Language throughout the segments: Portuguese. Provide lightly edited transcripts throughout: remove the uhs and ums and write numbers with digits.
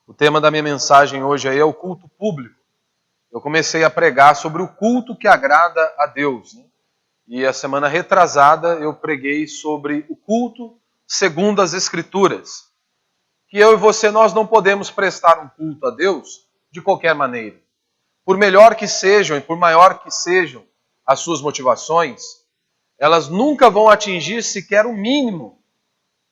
O tema da minha mensagem hoje aí é o culto público. Eu comecei a pregar sobre o culto que agrada a Deus, né? E a semana retrasada eu preguei sobre o culto segundo as Escrituras. Que eu e você, nós não podemos prestar um culto a Deus de qualquer maneira. Por melhor que sejam e por maior que sejam as suas motivações, elas nunca vão atingir sequer o mínimo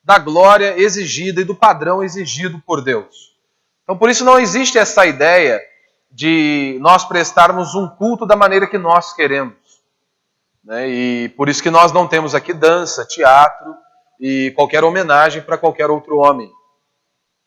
da glória exigida e do padrão exigido por Deus. Então, por isso não existe essa ideia de nós prestarmos um culto da maneira que nós queremos, né? E por isso que nós não temos aqui dança, teatro e qualquer homenagem para qualquer outro homem.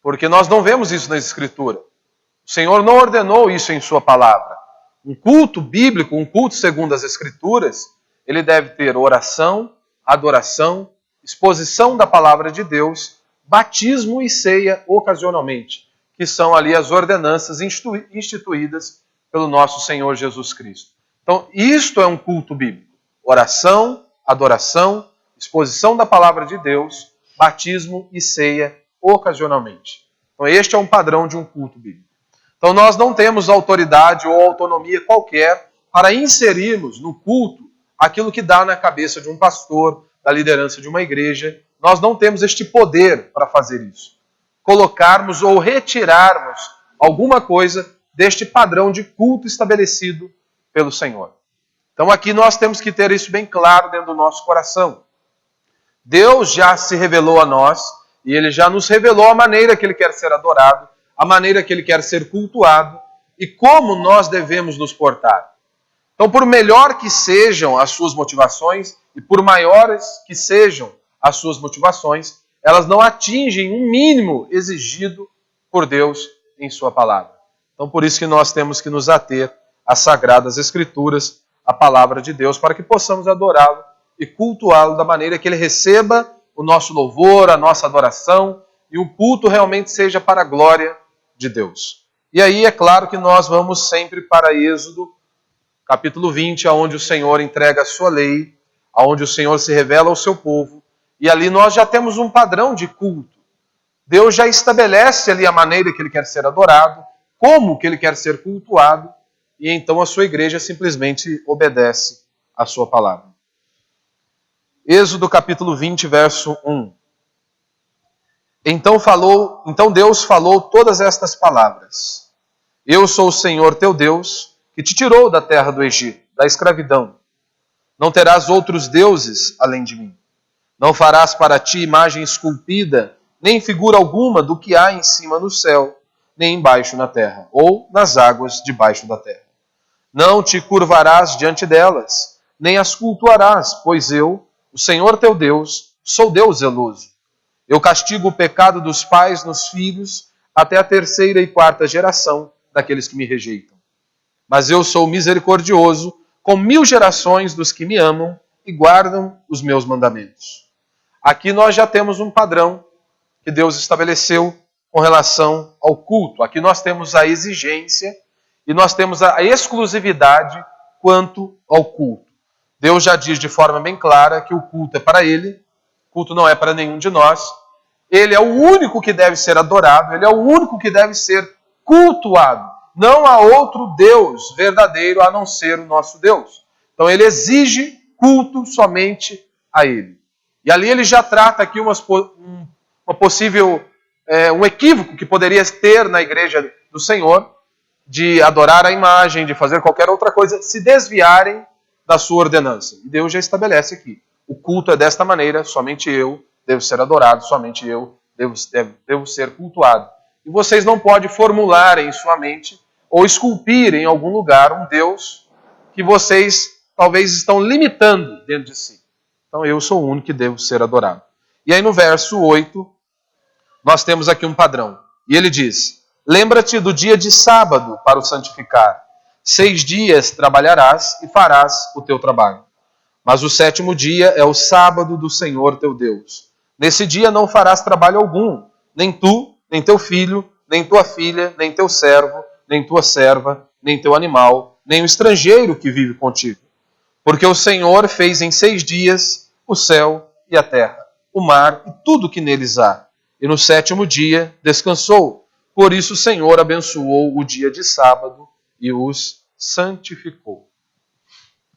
Porque nós não vemos isso na Escritura. O Senhor não ordenou isso em sua palavra. Um culto bíblico, um culto segundo as Escrituras, ele deve ter oração, adoração, exposição da palavra de Deus, batismo e ceia ocasionalmente, que são ali as ordenanças instituídas pelo nosso Senhor Jesus Cristo. Então, isto é um culto bíblico. Oração, adoração, exposição da palavra de Deus, batismo e ceia ocasionalmente. Então, este é um padrão de um culto bíblico. Então, nós não temos autoridade ou autonomia qualquer para inserirmos no culto aquilo que dá na cabeça de um pastor, da liderança de uma igreja. Nós não temos este poder para fazer isso. Colocarmos ou retirarmos alguma coisa deste padrão de culto estabelecido pelo Senhor. Então aqui nós temos que ter isso bem claro dentro do nosso coração. Deus já se revelou a nós e Ele já nos revelou a maneira que Ele quer ser adorado, a maneira que Ele quer ser cultuado e como nós devemos nos portar. Então, por melhor que sejam as suas motivações e por maiores que sejam as suas motivações, elas não atingem um mínimo exigido por Deus em sua palavra. Então, por isso que nós temos que nos ater às sagradas Escrituras, à palavra de Deus, para que possamos adorá-lo e cultuá-lo da maneira que ele receba o nosso louvor, a nossa adoração e o culto realmente seja para a glória de Deus. E aí é claro que nós vamos sempre para Êxodo, capítulo 20, onde o Senhor entrega a sua lei, onde o Senhor se revela ao seu povo, e ali nós já temos um padrão de culto. Deus já estabelece ali a maneira que ele quer ser adorado, como que ele quer ser cultuado, e então a sua igreja simplesmente obedece à sua palavra. Êxodo capítulo 20, verso 1. Então Deus falou todas estas palavras. Eu sou o Senhor teu Deus, que te tirou da terra do Egito, da escravidão. Não terás outros deuses além de mim. Não farás para ti imagem esculpida, nem figura alguma do que há em cima no céu, nem embaixo na terra, ou nas águas debaixo da terra. Não te curvarás diante delas, nem as cultuarás, pois eu, o Senhor teu Deus, sou Deus zeloso. Eu castigo o pecado dos pais nos filhos, até a 3ª e 4ª geração daqueles que me rejeitam. Mas eu sou misericordioso com 1000 gerações dos que me amam e guardam os meus mandamentos. Aqui nós já temos um padrão que Deus estabeleceu com relação ao culto. Aqui nós temos a exigência e nós temos a exclusividade quanto ao culto. Deus já diz de forma bem clara que o culto é para Ele, o culto não é para nenhum de nós. Ele é o único que deve ser adorado, Ele é o único que deve ser cultuado. Não há outro Deus verdadeiro a não ser o nosso Deus. Então Ele exige culto somente a Ele. E ali Ele já trata aqui uma possível, um equívoco que poderia ter na igreja do Senhor, de adorar a imagem, de fazer qualquer outra coisa, se desviarem da sua ordenança. E Deus já estabelece aqui. O culto é desta maneira, somente eu devo ser adorado, somente eu devo ser cultuado. E vocês não podem formular em sua mente ou esculpir em algum lugar um Deus que vocês talvez estão limitando dentro de si. Então eu sou o único que devo ser adorado. E aí no verso 8, nós temos aqui um padrão. E ele diz: lembra-te do dia de sábado para o santificar. 6 dias trabalharás e farás o teu trabalho. Mas o 7º dia é o sábado do Senhor teu Deus. Nesse dia não farás trabalho algum, nem tu, nem teu filho, nem tua filha, nem teu servo, nem tua serva, nem teu animal, nem o estrangeiro que vive contigo. Porque o Senhor fez em 6 dias o céu e a terra, o mar e tudo que neles há. E no 7º dia descansou. Por isso o Senhor abençoou o dia de sábado e os santificou.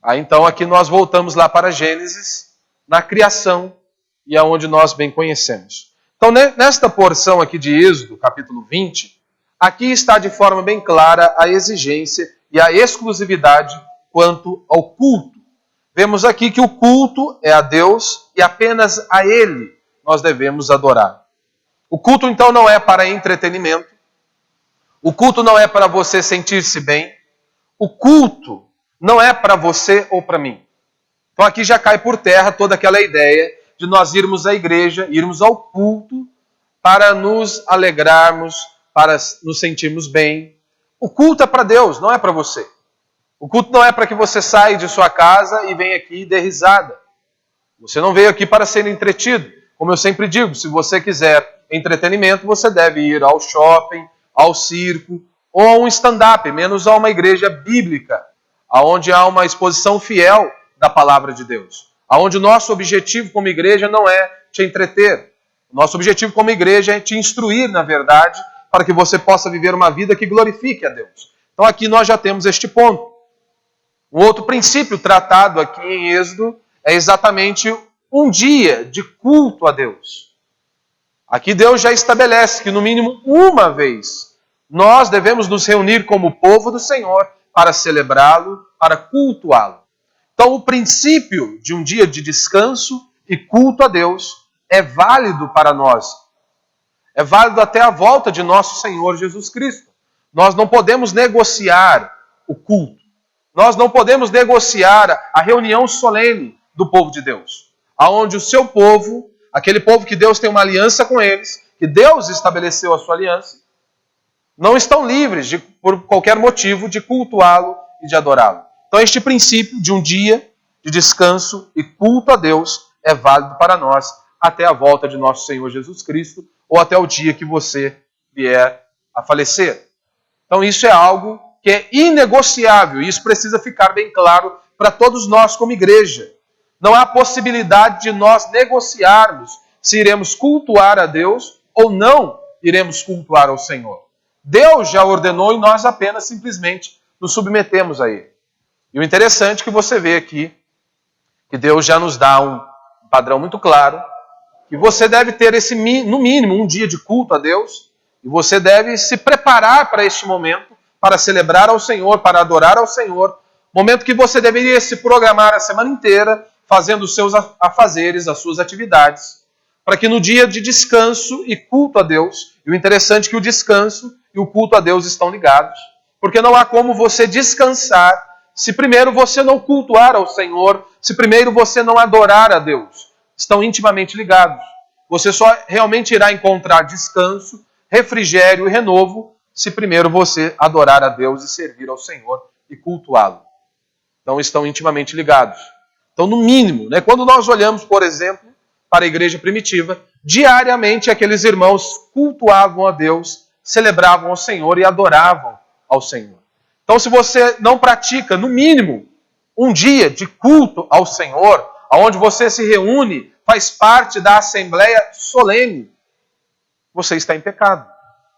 Aí então aqui nós voltamos lá para Gênesis, na criação, e aonde nós bem conhecemos. Então nesta porção aqui de Êxodo, capítulo 20, aqui está de forma bem clara a exigência e a exclusividade quanto ao culto. Vemos aqui que o culto é a Deus e apenas a Ele nós devemos adorar. O culto então não é para entretenimento, o culto não é para você sentir-se bem, o culto não é para você ou para mim. Então aqui já cai por terra toda aquela ideia de nós irmos à igreja, irmos ao culto para nos alegrarmos, para nos sentirmos bem. O culto é para Deus, não é para você. O culto não é para que você saia de sua casa e venha aqui e dê risada. Você não veio aqui para ser entretido. Como eu sempre digo, se você quiser entretenimento, você deve ir ao shopping, ao circo ou a um stand-up, menos a uma igreja bíblica, onde há uma exposição fiel da palavra de Deus. Onde o nosso objetivo como igreja não é te entreter. O nosso objetivo como igreja é te instruir, na verdade, para que você possa viver uma vida que glorifique a Deus. Então aqui nós já temos este ponto. Um outro princípio tratado aqui em Êxodo é exatamente um dia de culto a Deus. Aqui Deus já estabelece que no mínimo uma vez nós devemos nos reunir como povo do Senhor para celebrá-lo, para cultuá-lo. Então o princípio de um dia de descanso e culto a Deus é válido para nós. É válido até a volta de nosso Senhor Jesus Cristo. Nós não podemos negociar o culto. Nós não podemos negociar a reunião solene do povo de Deus, aonde o seu povo, aquele povo que Deus tem uma aliança com eles, que Deus estabeleceu a sua aliança, não estão livres, por qualquer motivo, de cultuá-lo e de adorá-lo. Então este princípio de um dia de descanso e culto a Deus é válido para nós até a volta de nosso Senhor Jesus Cristo ou até o dia que você vier a falecer. Então isso é algo que é inegociável, e isso precisa ficar bem claro para todos nós como igreja. Não há possibilidade de nós negociarmos se iremos cultuar a Deus ou não iremos cultuar ao Senhor. Deus já ordenou e nós apenas simplesmente nos submetemos a Ele. E o interessante é que você vê aqui que Deus já nos dá um padrão muito claro, que você deve ter no mínimo um dia de culto a Deus, e você deve se preparar para este momento, para celebrar ao Senhor, para adorar ao Senhor, momento que você deveria se programar a semana inteira, fazendo os seus afazeres, as suas atividades, para que no dia de descanso e culto a Deus, e o interessante é que o descanso e o culto a Deus estão ligados, porque não há como você descansar se primeiro você não cultuar ao Senhor, se primeiro você não adorar a Deus. Estão intimamente ligados. Você só realmente irá encontrar descanso, refrigério e renovo se primeiro você adorar a Deus e servir ao Senhor e cultuá-lo. Então estão intimamente ligados. Então no mínimo, quando nós olhamos, por exemplo, para a igreja primitiva, diariamente aqueles irmãos cultuavam a Deus, celebravam ao Senhor e adoravam ao Senhor. Então se você não pratica, no mínimo, um dia de culto ao Senhor, onde você se reúne, faz parte da assembleia solene, você está em pecado.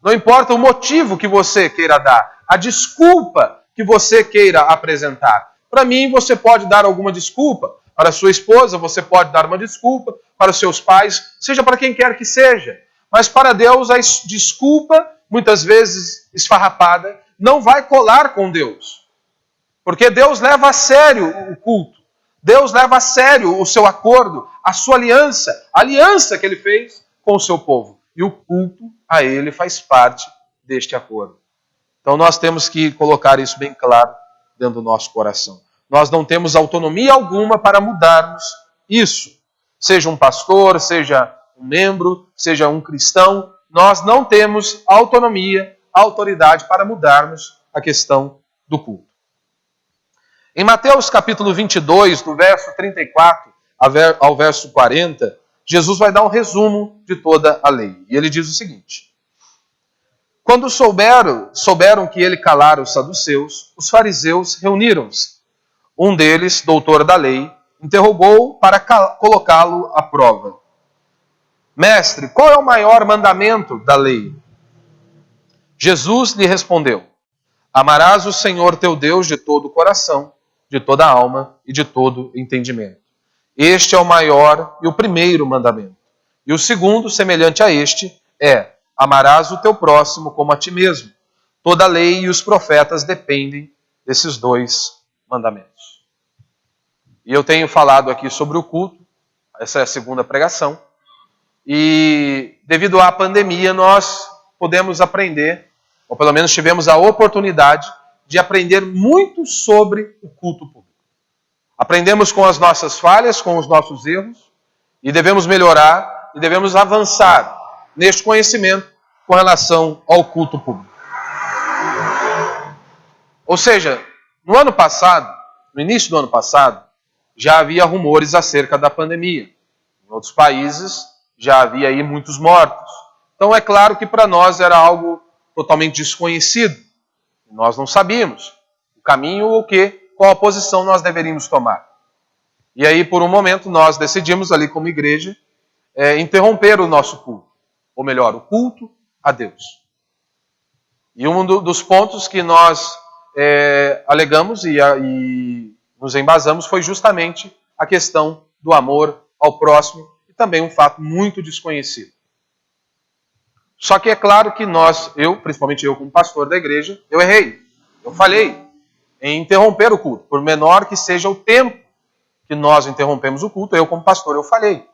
Não importa o motivo que você queira dar, a desculpa que você queira apresentar. Para mim, você pode dar alguma desculpa. Para sua esposa, você pode dar uma desculpa. Para os seus pais, seja para quem quer que seja. Mas para Deus, a desculpa, muitas vezes esfarrapada, não vai colar com Deus. Porque Deus leva a sério o culto. Deus leva a sério o seu acordo, a sua aliança, a aliança que Ele fez com o seu povo. E o culto a Ele faz parte deste acordo. Então nós temos que colocar isso bem claro dentro do nosso coração. Nós não temos autonomia alguma para mudarmos isso. Seja um pastor, seja um membro, seja um cristão, nós não temos autonomia, autoridade para mudarmos a questão do culto. Em Mateus capítulo 22, do verso 34 ao verso 40, Jesus vai dar um resumo de toda a lei. E ele diz o seguinte: quando souberam que ele calara os saduceus, os fariseus reuniram-se. Um deles, doutor da lei, interrogou para colocá-lo à prova. Mestre, qual é o maior mandamento da lei? Jesus lhe respondeu: Amarás o Senhor teu Deus de todo o coração, de toda a alma e de todo entendimento. Este é o maior e o primeiro mandamento. E o segundo, semelhante a este, é: amarás o teu próximo como a ti mesmo. Toda a lei e os profetas dependem desses dois mandamentos. E eu tenho falado aqui sobre o culto, essa é a segunda pregação, e devido à pandemia nós podemos aprender, ou pelo menos tivemos a oportunidade de aprender muito sobre o culto público. Aprendemos com as nossas falhas, com os nossos erros, e devemos melhorar e devemos avançar neste conhecimento com relação ao culto público. Ou seja, no ano passado, no início do ano passado, já havia rumores acerca da pandemia. Em outros países já havia aí muitos mortos. Então é claro que para nós era algo totalmente desconhecido. Nós não sabíamos o caminho ou qual a posição nós deveríamos tomar. E aí, por um momento, nós decidimos ali como igreja interromper o nosso culto. Ou melhor, o culto a Deus. E um dos pontos que nós alegamos e nos embasamos foi justamente a questão do amor ao próximo e também um fato muito desconhecido. Só que é claro que principalmente eu como pastor da igreja, eu errei. Eu falhei em interromper o culto. Por menor que seja o tempo que nós interrompemos o culto, eu como pastor, eu falhei.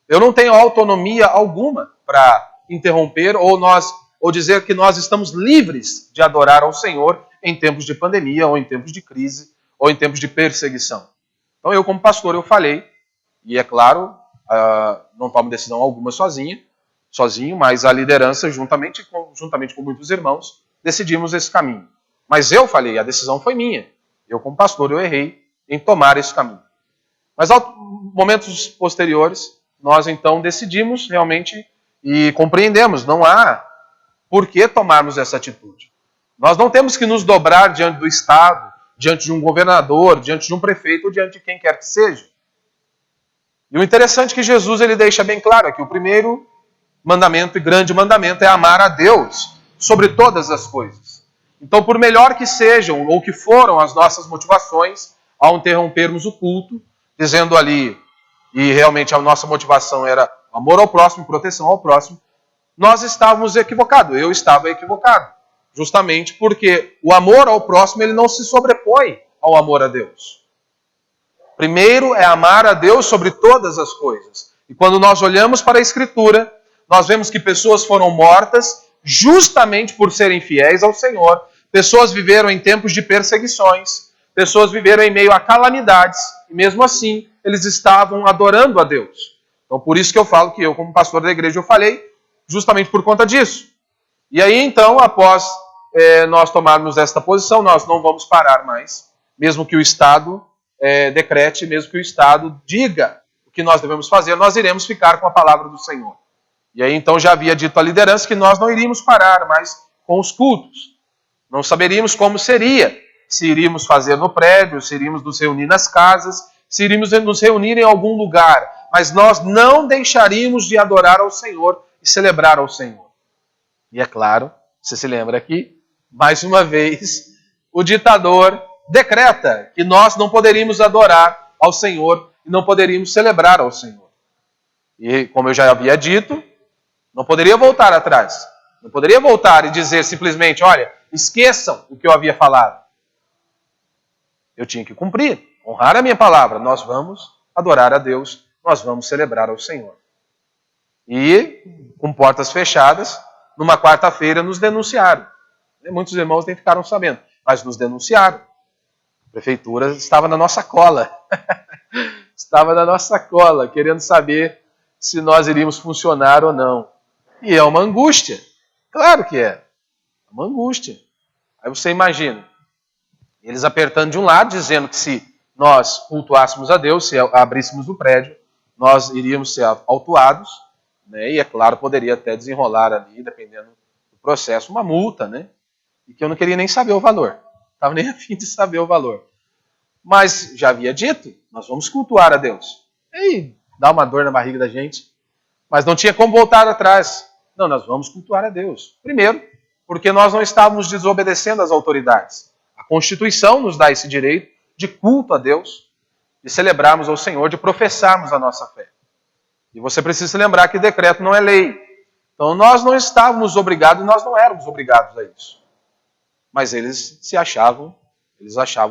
Eu não tenho autonomia alguma para interromper ou dizer que nós estamos livres de adorar ao Senhor em tempos de pandemia, ou em tempos de crise, ou em tempos de perseguição. Então eu como pastor, eu falhei. E é claro, não tomo decisão alguma sozinho, mas a liderança, juntamente com muitos irmãos, decidimos esse caminho. Mas eu falei, a decisão foi minha. Eu, como pastor, eu errei em tomar esse caminho. Mas, aos momentos posteriores, nós então decidimos realmente e compreendemos, não há por que tomarmos essa atitude. Nós não temos que nos dobrar diante do Estado, diante de um governador, diante de um prefeito ou diante de quem quer que seja. E o interessante é que Jesus ele deixa bem claro aqui, o primeiro mandamento e grande mandamento é amar a Deus sobre todas as coisas. Então, por melhor que sejam ou que foram as nossas motivações ao interrompermos o culto, dizendo ali, e realmente a nossa motivação era amor ao próximo, proteção ao próximo, nós estávamos equivocados, eu estava equivocado. Justamente porque o amor ao próximo ele não se sobrepõe ao amor a Deus. Primeiro é amar a Deus sobre todas as coisas. E quando nós olhamos para a Escritura, nós vemos que pessoas foram mortas justamente por serem fiéis ao Senhor. Pessoas viveram em tempos de perseguições. Pessoas viveram em meio a calamidades. E mesmo assim, eles estavam adorando a Deus. Então, por isso que eu falo que eu, como pastor da igreja, eu falei justamente por conta disso. E aí, então, após nós tomarmos esta posição, nós não vamos parar mais. Mesmo que o Estado decrete, mesmo que o Estado diga o que nós devemos fazer, nós iremos ficar com a palavra do Senhor. E aí, então, já havia dito à liderança que nós não iríamos parar mais com os cultos. Não saberíamos como seria, se iríamos fazer no prédio, se iríamos nos reunir nas casas, se iríamos nos reunir em algum lugar. Mas nós não deixaríamos de adorar ao Senhor e celebrar ao Senhor. E é claro, você se lembra aqui, mais uma vez, o ditador decreta que nós não poderíamos adorar ao Senhor e não poderíamos celebrar ao Senhor. E como eu já havia dito, não poderia voltar atrás. Não poderia voltar e dizer simplesmente, olha, esqueçam o que eu havia falado. Eu tinha que cumprir, honrar a minha palavra. Nós vamos adorar a Deus, nós vamos celebrar ao Senhor. E, com portas fechadas, numa quarta-feira nos denunciaram. Muitos irmãos nem ficaram sabendo, mas nos denunciaram. A prefeitura estava na nossa cola. Estava na nossa cola, querendo saber se nós iríamos funcionar ou não. E é uma angústia. Claro que é. É uma angústia. Aí você imagina, eles apertando de um lado, dizendo que se nós cultuássemos a Deus, se abríssemos o prédio, nós iríamos ser autuados, né? E é claro, poderia até desenrolar ali, dependendo do processo, uma multa, né? E que eu não queria nem saber o valor. Estava nem a fim de saber o valor. Mas já havia dito, nós vamos cultuar a Deus. E dá uma dor na barriga da gente. Mas não tinha como voltar atrás. Não, nós vamos cultuar a Deus. Primeiro, porque nós não estávamos desobedecendo às autoridades. A Constituição nos dá esse direito de culto a Deus, de celebrarmos ao Senhor, de professarmos a nossa fé. E você precisa se lembrar que decreto não é lei. Então nós não estávamos obrigados, nós não éramos obrigados a isso. Mas eles achavam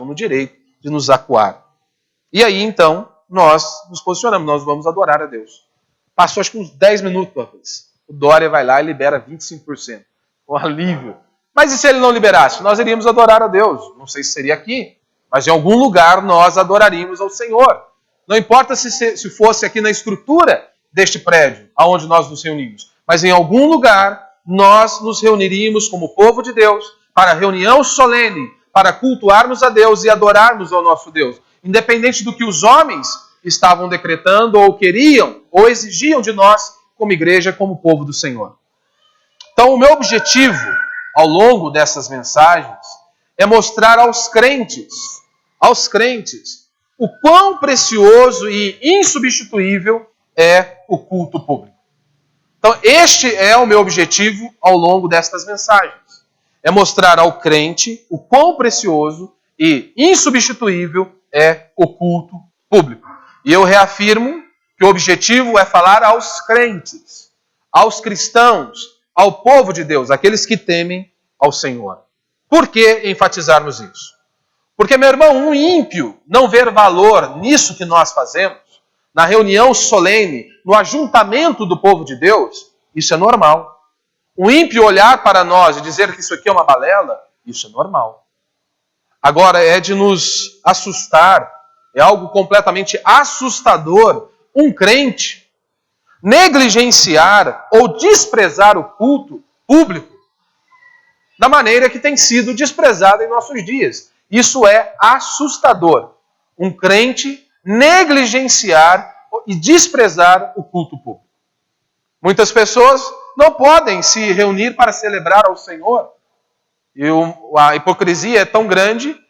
no direito de nos acuar. E aí então, nós nos posicionamos, nós vamos adorar a Deus. Passou acho que uns 10 minutos, o Dória vai lá e libera 25%. Um alívio. Mas e se ele não liberasse? Nós iríamos adorar a Deus. Não sei se seria aqui, mas em algum lugar nós adoraríamos ao Senhor. Não importa se fosse aqui na estrutura deste prédio, aonde nós nos reunimos, mas em algum lugar nós nos reuniríamos como povo de Deus para reunião solene, para cultuarmos a Deus e adorarmos ao nosso Deus. Independente do que os homens estavam decretando ou queriam ou exigiam de nós como igreja, como povo do Senhor. Então o meu objetivo ao longo dessas mensagens é mostrar aos crentes, o quão precioso e insubstituível é o culto público. Então, este é o meu objetivo ao longo destas mensagens. É mostrar ao crente o quão precioso e insubstituível é o culto público. E eu reafirmo que o objetivo é falar aos crentes, aos cristãos, ao povo de Deus, aqueles que temem ao Senhor. Por que enfatizarmos isso? Porque, meu irmão, um ímpio não ver valor nisso que nós fazemos, na reunião solene, no ajuntamento do povo de Deus, isso é normal. Um ímpio olhar para nós e dizer que isso aqui é uma balela, isso é normal. Agora, é de nos assustar, é algo completamente assustador, um crente negligenciar ou desprezar o culto público da maneira que tem sido desprezado em nossos dias. Isso é assustador. Um crente negligenciar e desprezar o culto público. Muitas pessoas não podem se reunir para celebrar ao Senhor. E a hipocrisia é tão grande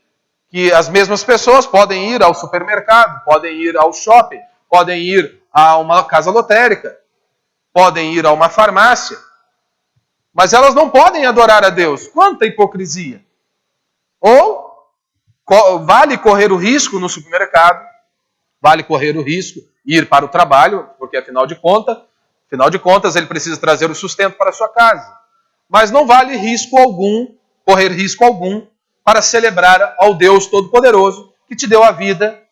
que as mesmas pessoas podem ir ao supermercado, podem ir ao shopping, podem ir a uma casa lotérica, podem ir a uma farmácia, mas elas não podem adorar a Deus. Quanta hipocrisia! Ou vale correr o risco no supermercado, vale correr o risco ir para o trabalho, porque afinal de contas ele precisa trazer o sustento para a sua casa. Mas não vale correr risco algum para celebrar ao Deus Todo-Poderoso que te deu a vida,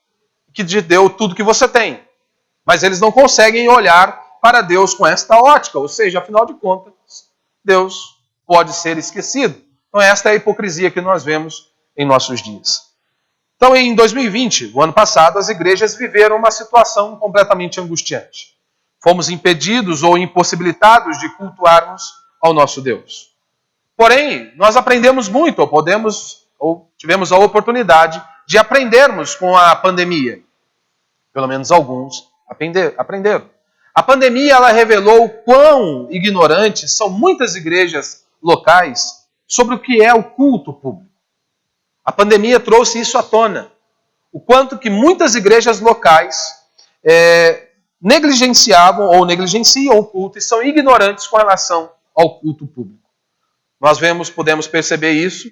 que te deu tudo que você tem. Mas eles não conseguem olhar para Deus com esta ótica, ou seja, afinal de contas, Deus pode ser esquecido. Então esta é a hipocrisia que nós vemos em nossos dias. Então em 2020, o ano passado, as igrejas viveram uma situação completamente angustiante. Fomos impedidos ou impossibilitados de cultuarmos ao nosso Deus. Porém, nós aprendemos muito, ou tivemos a oportunidade de aprendermos com a pandemia. Pelo menos alguns aprenderam. A pandemia ela revelou o quão ignorantes são muitas igrejas locais sobre o que é o culto público. A pandemia trouxe isso à tona. O quanto que muitas igrejas locais negligenciavam ou negligenciam o culto e são ignorantes com relação ao culto público. Nós podemos perceber isso,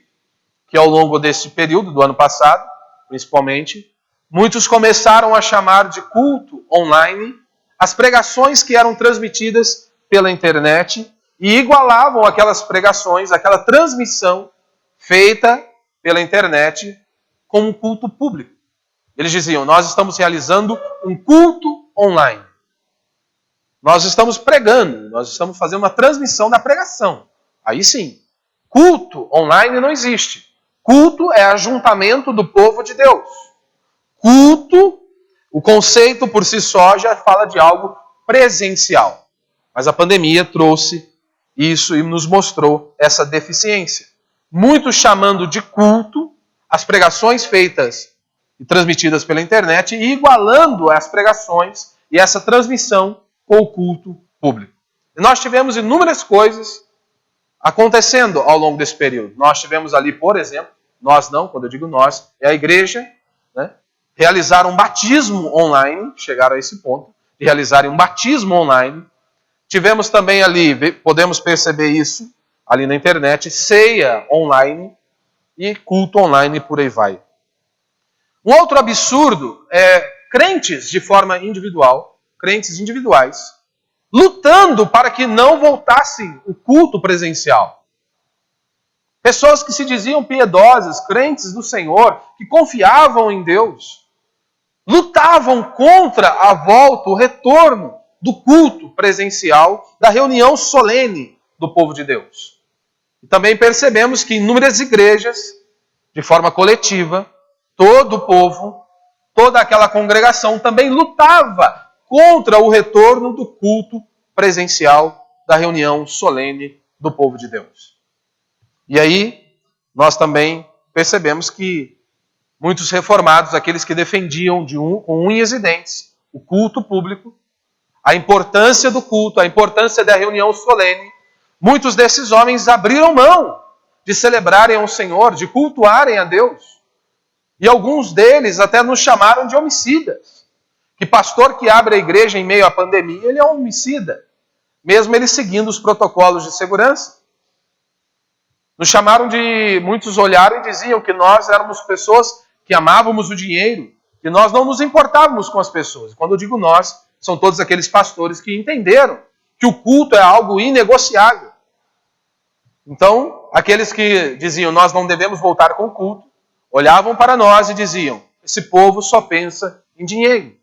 que ao longo desse período, do ano passado, principalmente, muitos começaram a chamar de culto online as pregações que eram transmitidas pela internet e igualavam aquelas pregações, aquela transmissão feita pela internet com um culto público. Eles diziam, nós estamos realizando um culto online. Nós estamos pregando, nós estamos fazendo uma transmissão da pregação. Aí sim, culto online não existe. Culto é ajuntamento do povo de Deus. Culto, o conceito por si só já fala de algo presencial. Mas a pandemia trouxe isso e nos mostrou essa deficiência. Muitos chamando de culto as pregações feitas e transmitidas pela internet e igualando as pregações e essa transmissão com o culto público. E nós tivemos inúmeras coisas acontecendo ao longo desse período. Nós tivemos ali, por exemplo, nós não, quando eu digo nós, é a igreja, realizar um batismo online, chegaram a esse ponto, de realizarem um batismo online. Tivemos também ali, podemos perceber isso, ali na internet, ceia online e culto online, por aí vai. Um outro absurdo é crentes de forma individual, crentes individuais, lutando para que não voltasse o culto presencial. Pessoas que se diziam piedosas, crentes do Senhor, que confiavam em Deus, lutavam contra a volta, o retorno do culto presencial, da reunião solene do povo de Deus. E também percebemos que inúmeras igrejas, de forma coletiva, todo o povo, toda aquela congregação também lutava contra o retorno do culto presencial, da reunião solene do povo de Deus. E aí, nós também percebemos que muitos reformados, aqueles que defendiam com unhas e dentes o culto público, a importância do culto, a importância da reunião solene, muitos desses homens abriram mão de celebrarem ao Senhor, de cultuarem a Deus. E alguns deles até nos chamaram de homicidas. Que pastor que abre a igreja em meio à pandemia, ele é um homicida, mesmo ele seguindo os protocolos de segurança. Nos chamaram de... Muitos olharam e diziam que nós éramos pessoas que amávamos o dinheiro, que nós não nos importávamos com as pessoas. Quando eu digo nós, são todos aqueles pastores que entenderam que o culto é algo inegociável. Então, aqueles que diziam nós não devemos voltar com o culto, olhavam para nós e diziam, esse povo só pensa em dinheiro.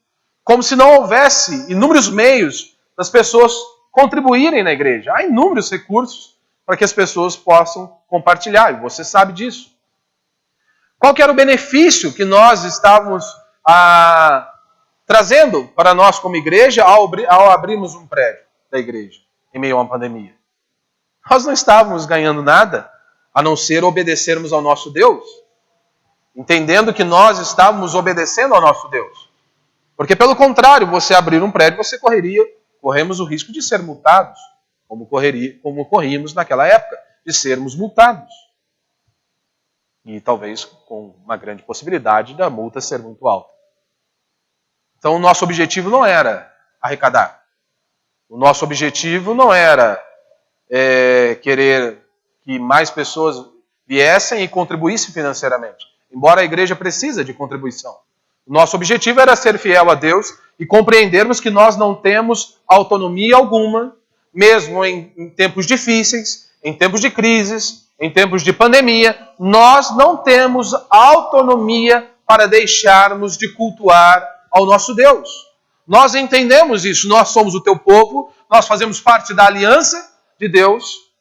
Como se não houvesse inúmeros meios das pessoas contribuírem na igreja. Há inúmeros recursos para que as pessoas possam compartilhar, e você sabe disso. Qual que era o benefício que nós estávamos trazendo para nós como igreja ao abrirmos um prédio da igreja em meio a uma pandemia? Nós não estávamos ganhando nada, a não ser obedecermos ao nosso Deus, entendendo que nós estávamos obedecendo ao nosso Deus. Porque, pelo contrário, você abrir um prédio, corremos o risco de ser multados, como corríamos naquela época, de sermos multados. E talvez com uma grande possibilidade da multa ser muito alta. Então, o nosso objetivo não era arrecadar. O nosso objetivo não era querer que mais pessoas viessem e contribuíssem financeiramente. Embora a igreja precise de contribuição. O nosso objetivo era ser fiel a Deus e compreendermos que nós não temos autonomia alguma, mesmo em tempos difíceis, em tempos de crises, em tempos de pandemia, nós não temos autonomia para deixarmos de cultuar ao nosso Deus. Nós entendemos isso, nós somos o teu povo, nós fazemos parte da aliança de Deus,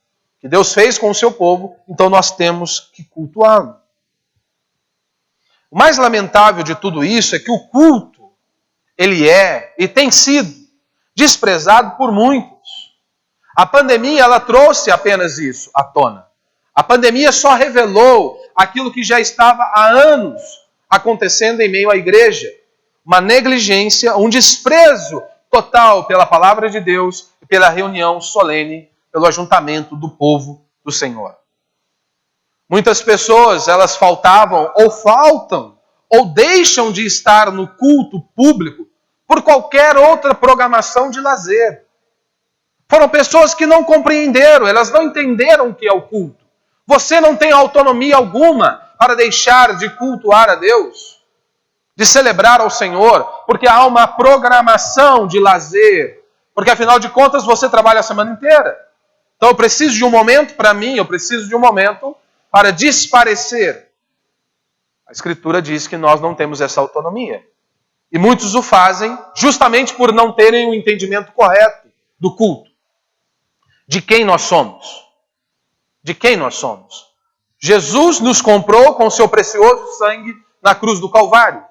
que Deus fez com o seu povo, então nós temos que cultuá-lo. O mais lamentável de tudo isso é que o culto, ele é e tem sido desprezado por muitos. A pandemia, ela trouxe apenas isso à tona. A pandemia só revelou aquilo que já estava há anos acontecendo em meio à igreja. Uma negligência, um desprezo total pela palavra de Deus e pela reunião solene, pelo ajuntamento do povo do Senhor. Muitas pessoas, elas faltavam ou faltam ou deixam de estar no culto público por qualquer outra programação de lazer. Foram pessoas que não compreenderam, elas não entenderam o que é o culto. Você não tem autonomia alguma para deixar de cultuar a Deus, de celebrar ao Senhor, porque há uma programação de lazer, porque afinal de contas você trabalha a semana inteira. Então eu preciso de um momento para mim, eu preciso de um momento para desaparecer. A Escritura diz que nós não temos essa autonomia. E muitos o fazem justamente por não terem o entendimento correto do culto. De quem nós somos. De quem nós somos. Jesus nos comprou com o seu precioso sangue na cruz do Calvário.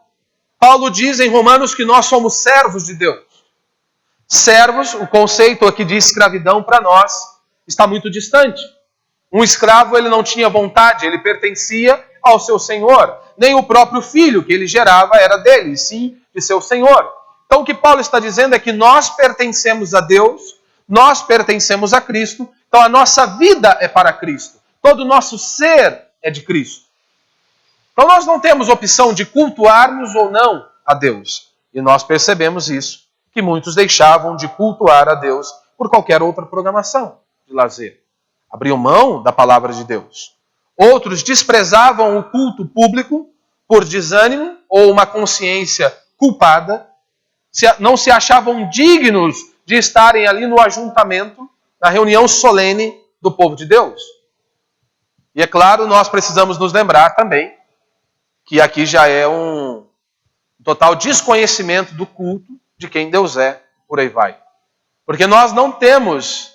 Paulo diz em Romanos que nós somos servos de Deus. Servos, o conceito aqui de escravidão para nós está muito distante. Um escravo, ele não tinha vontade, ele pertencia ao seu senhor. Nem o próprio filho que ele gerava era dele, sim de seu senhor. Então o que Paulo está dizendo é que nós pertencemos a Deus, nós pertencemos a Cristo, então a nossa vida é para Cristo. Todo o nosso ser é de Cristo. Então nós não temos opção de cultuarmos ou não a Deus. E nós percebemos isso, que muitos deixavam de cultuar a Deus por qualquer outra programação de lazer. abriam mão da palavra de Deus. Outros desprezavam o culto público por desânimo ou uma consciência culpada, não se achavam dignos de estarem ali no ajuntamento, na reunião solene do povo de Deus. E é claro, nós precisamos nos lembrar também que aqui já é um total desconhecimento do culto, de quem Deus é, por aí vai. Porque nós não temos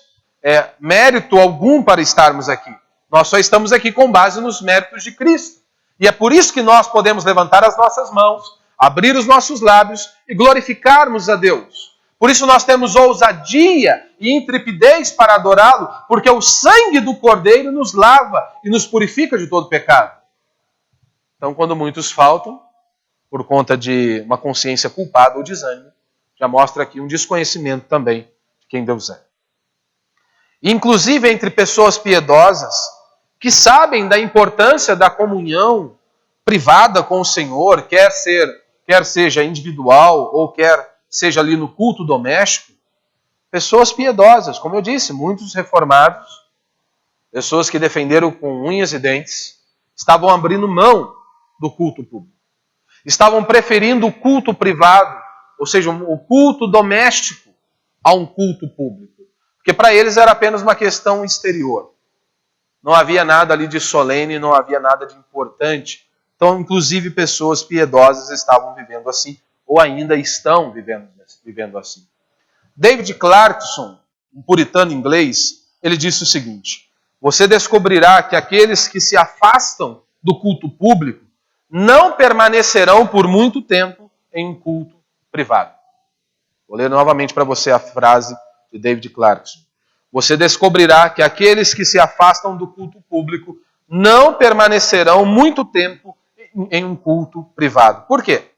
mérito algum para estarmos aqui. Nós só estamos aqui com base nos méritos de Cristo. E é por isso que nós podemos levantar as nossas mãos, abrir os nossos lábios e glorificarmos a Deus. Por isso nós temos ousadia e intrepidez para adorá-lo, porque o sangue do Cordeiro nos lava e nos purifica de todo pecado. Então, quando muitos faltam, por conta de uma consciência culpada ou desânimo, já mostra aqui um desconhecimento também de quem Deus é. Inclusive entre pessoas piedosas, que sabem da importância da comunhão privada com o Senhor, quer seja individual ou quer seja ali no culto doméstico, pessoas piedosas, como eu disse, muitos reformados, pessoas que defenderam com unhas e dentes, estavam abrindo mão do culto público. Estavam preferindo o culto privado, ou seja, o culto doméstico, a um culto público. Porque para eles era apenas uma questão exterior. Não havia nada ali de solene, não havia nada de importante. Então, inclusive, pessoas piedosas estavam vivendo assim, ou ainda estão vivendo assim. David Clarkson, um puritano inglês, ele disse o seguinte: você descobrirá que aqueles que se afastam do culto público não permanecerão por muito tempo em um culto privado. Vou ler novamente para você a frase de David Clarkson. Você descobrirá que aqueles que se afastam do culto público não permanecerão muito tempo em um culto privado. Por quê?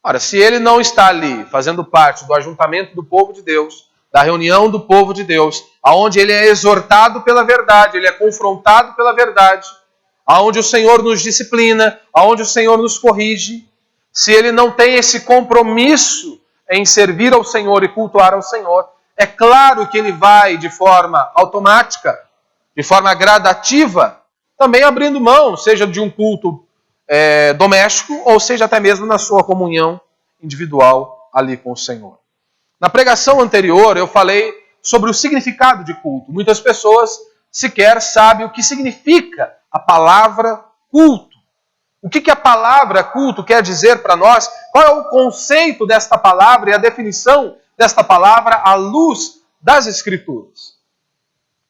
Ora, se ele não está ali fazendo parte do ajuntamento do povo de Deus, da reunião do povo de Deus, aonde ele é exortado pela verdade, ele é confrontado pela verdade, aonde o Senhor nos disciplina, aonde o Senhor nos corrige, se ele não tem esse compromisso em servir ao Senhor e cultuar ao Senhor, é claro que ele vai de forma automática, de forma gradativa, também abrindo mão, seja de um culto doméstico, ou seja até mesmo na sua comunhão individual ali com o Senhor. Na pregação anterior eu falei sobre o significado de culto. Muitas pessoas sequer sabem o que significa a palavra culto. O que a palavra culto quer dizer para nós? Qual é o conceito desta palavra e a definição desta palavra à luz das Escrituras?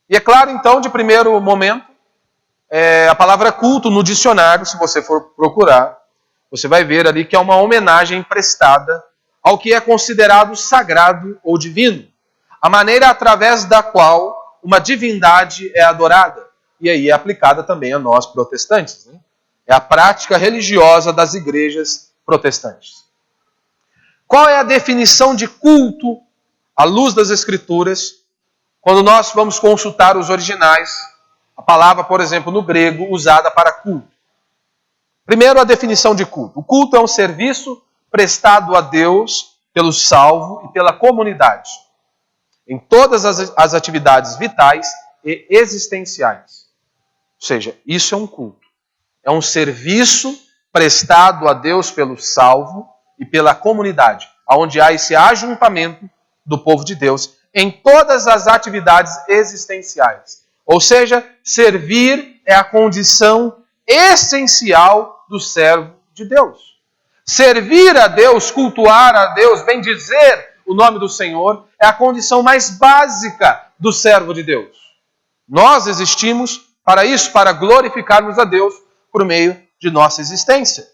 E é claro, então, de primeiro momento, a palavra culto no dicionário, se você for procurar, você vai ver ali que é uma homenagem prestada ao que é considerado sagrado ou divino. A maneira através da qual uma divindade é adorada. E aí é aplicada também a nós protestantes, né? É a prática religiosa das igrejas protestantes. Qual é a definição de culto à luz das Escrituras? Quando nós vamos consultar os originais, a palavra, por exemplo, no grego, usada para culto. Primeiro, a definição de culto. O culto é um serviço prestado a Deus pelo salvo e pela comunidade, em todas as atividades vitais e existenciais. Ou seja, isso é um culto. É um serviço prestado a Deus pelo salvo e pela comunidade, onde há esse ajuntamento do povo de Deus em todas as atividades existenciais. Ou seja, servir é a condição essencial do servo de Deus. Servir a Deus, cultuar a Deus, bendizer o nome do Senhor, é a condição mais básica do servo de Deus. Nós existimos para isso, para glorificarmos a Deus por meio de nossa existência.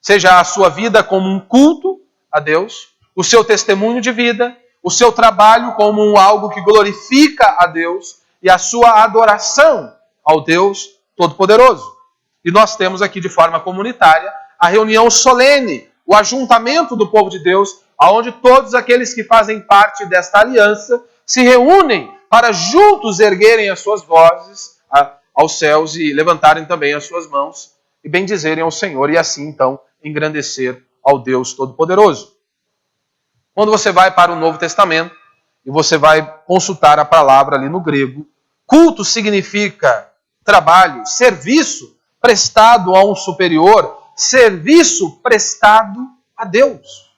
Seja a sua vida como um culto a Deus, o seu testemunho de vida, o seu trabalho como algo que glorifica a Deus e a sua adoração ao Deus Todo-Poderoso. E nós temos aqui de forma comunitária a reunião solene, o ajuntamento do povo de Deus, onde todos aqueles que fazem parte desta aliança se reúnem para juntos erguerem as suas vozes aos céus e levantarem também as suas mãos e bendizerem ao Senhor e assim então engrandecer ao Deus Todo-Poderoso. Quando você vai para o Novo Testamento e você vai consultar a palavra ali no grego. Culto significa trabalho, serviço prestado a um superior, serviço prestado a Deus.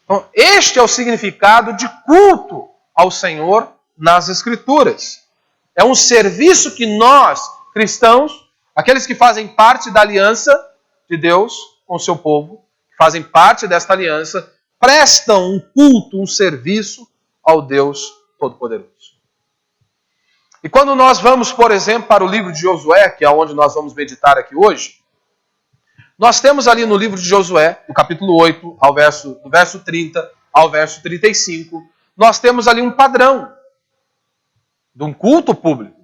Então, este é o significado de culto ao Senhor nas Escrituras. É um serviço que nós, cristãos, aqueles que fazem parte da aliança de Deus com o seu povo, que fazem parte desta aliança, prestam um culto, um serviço ao Deus Todo-Poderoso. E quando nós vamos, por exemplo, para o livro de Josué, que é onde nós vamos meditar aqui hoje, nós temos ali no livro de Josué, no capítulo 8, do verso 30 ao verso 35, nós temos ali um padrão de um culto público.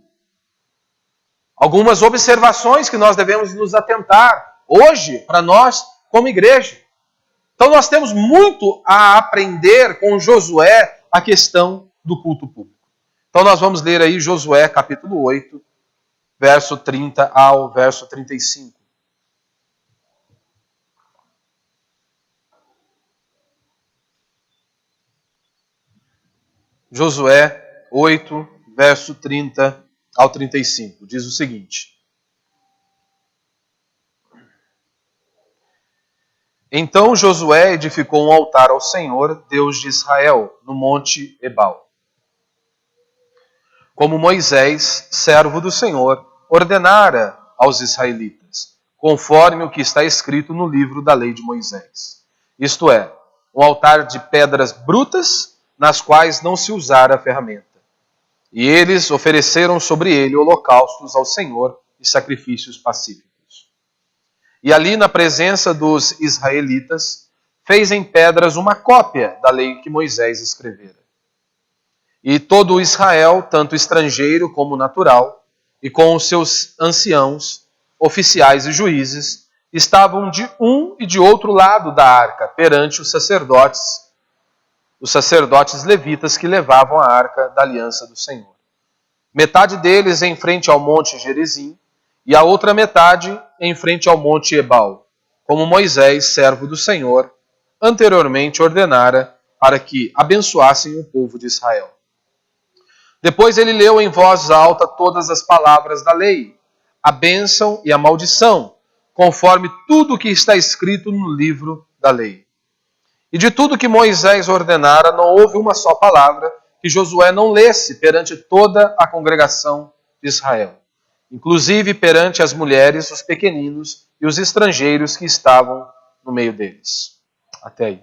Algumas observações que nós devemos nos atentar hoje para nós como igreja. Então nós temos muito a aprender com Josué a questão do culto público. Então nós vamos ler aí Josué capítulo 8, verso 30 ao verso 35. Josué 8, verso 30 ao 35. Diz o seguinte: Então Josué edificou um altar ao Senhor, Deus de Israel, no monte Ebal, como Moisés, servo do Senhor, ordenara aos israelitas, conforme o que está escrito no livro da lei de Moisés. Isto é, um altar de pedras brutas, nas quais não se usara ferramenta. E eles ofereceram sobre ele holocaustos ao Senhor e sacrifícios pacíficos. E ali, na presença dos israelitas, fez em pedras uma cópia da lei que Moisés escrevera. E todo Israel, tanto estrangeiro como natural, e com os seus anciãos, oficiais e juízes, estavam de um e de outro lado da arca, perante os sacerdotes levitas que levavam a arca da aliança do Senhor. Metade deles em frente ao monte Gerizim, e a outra metade em frente ao monte Ebal, como Moisés, servo do Senhor, anteriormente ordenara para que abençoassem o povo de Israel. Depois ele leu em voz alta todas as palavras da lei, a bênção e a maldição, conforme tudo o que está escrito no livro da lei. E de tudo que Moisés ordenara, não houve uma só palavra que Josué não lesse perante toda a congregação de Israel, inclusive perante as mulheres, os pequeninos e os estrangeiros que estavam no meio deles. Até aí.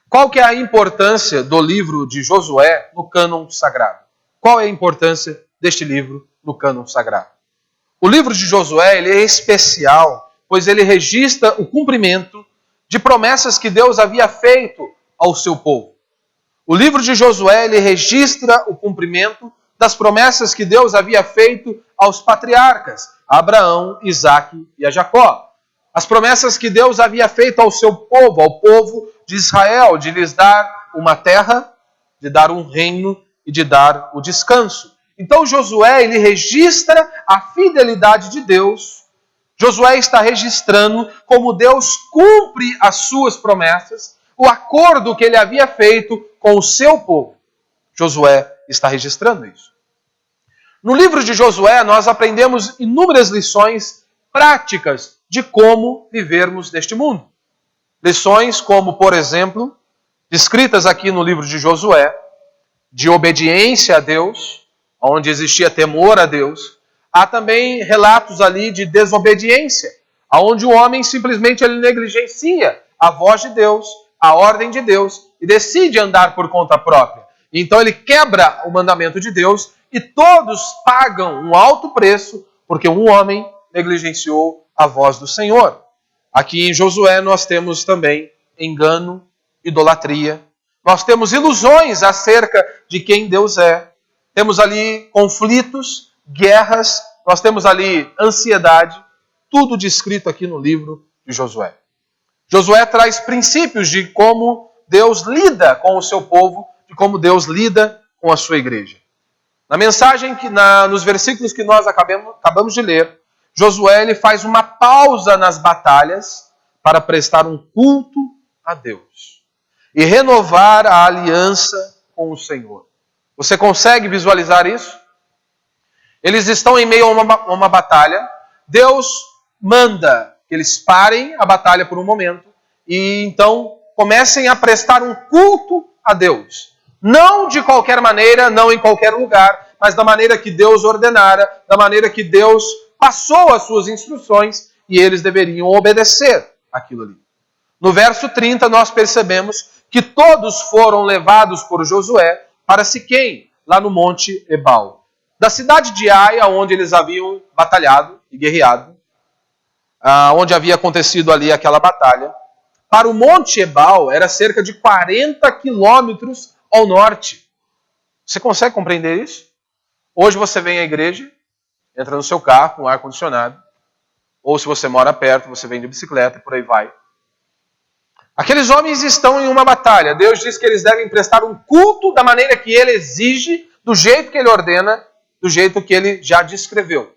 Qual que é a importância do livro de Josué no cânon sagrado? Qual é a importância deste livro no cânon sagrado? O livro de Josué ele é especial, pois ele registra o cumprimento de promessas que Deus havia feito ao seu povo. O livro de Josué ele registra o cumprimento das promessas que Deus havia feito aos patriarcas, a Abraão, Isaque e a Jacó. As promessas que Deus havia feito ao seu povo, ao povo de Israel, de lhes dar uma terra, de dar um reino e de dar o descanso. Então Josué ele registra a fidelidade de Deus. Josué está registrando como Deus cumpre as suas promessas, o acordo que ele havia feito com o seu povo. Josué está registrando isso. No livro de Josué nós aprendemos inúmeras lições práticas de como vivermos neste mundo. Lições como, por exemplo, descritas aqui no livro de Josué, de obediência a Deus, onde existia temor a Deus. Há também relatos ali de desobediência, onde o homem simplesmente ele negligencia a voz de Deus, a ordem de Deus, e decide andar por conta própria. Então ele quebra o mandamento de Deus e todos pagam um alto preço, porque um homem negligenciou a voz do Senhor. Aqui em Josué nós temos também engano, idolatria. Nós temos ilusões acerca de quem Deus é. Temos ali conflitos, guerras, nós temos ali ansiedade, tudo descrito aqui no livro de Josué. Josué traz princípios de como Deus lida com o seu povo, de como Deus lida com a sua igreja. Na mensagem, nos versículos que nós acabamos de ler, Josué ele faz uma pausa nas batalhas para prestar um culto a Deus e renovar a aliança com o Senhor. Você consegue visualizar isso? Eles estão em meio a uma batalha. Deus manda que eles parem a batalha por um momento e então comecem a prestar um culto a Deus. Não de qualquer maneira, não em qualquer lugar, mas da maneira que Deus ordenara, da maneira que Deus passou as suas instruções e eles deveriam obedecer aquilo ali. No verso 30 nós percebemos que todos foram levados por Josué para Siquém, lá no Monte Ebal. Da cidade de Ai, onde eles haviam batalhado e guerreado, onde havia acontecido ali aquela batalha, para o Monte Ebal era cerca de 40 quilômetros ao norte. Você consegue compreender isso? Hoje você vem à igreja, entra no seu carro com ar-condicionado, ou se você mora perto, você vem de bicicleta e por aí vai. Aqueles homens estão em uma batalha. Deus diz que eles devem prestar um culto da maneira que Ele exige, do jeito que Ele ordena, do jeito que Ele já descreveu.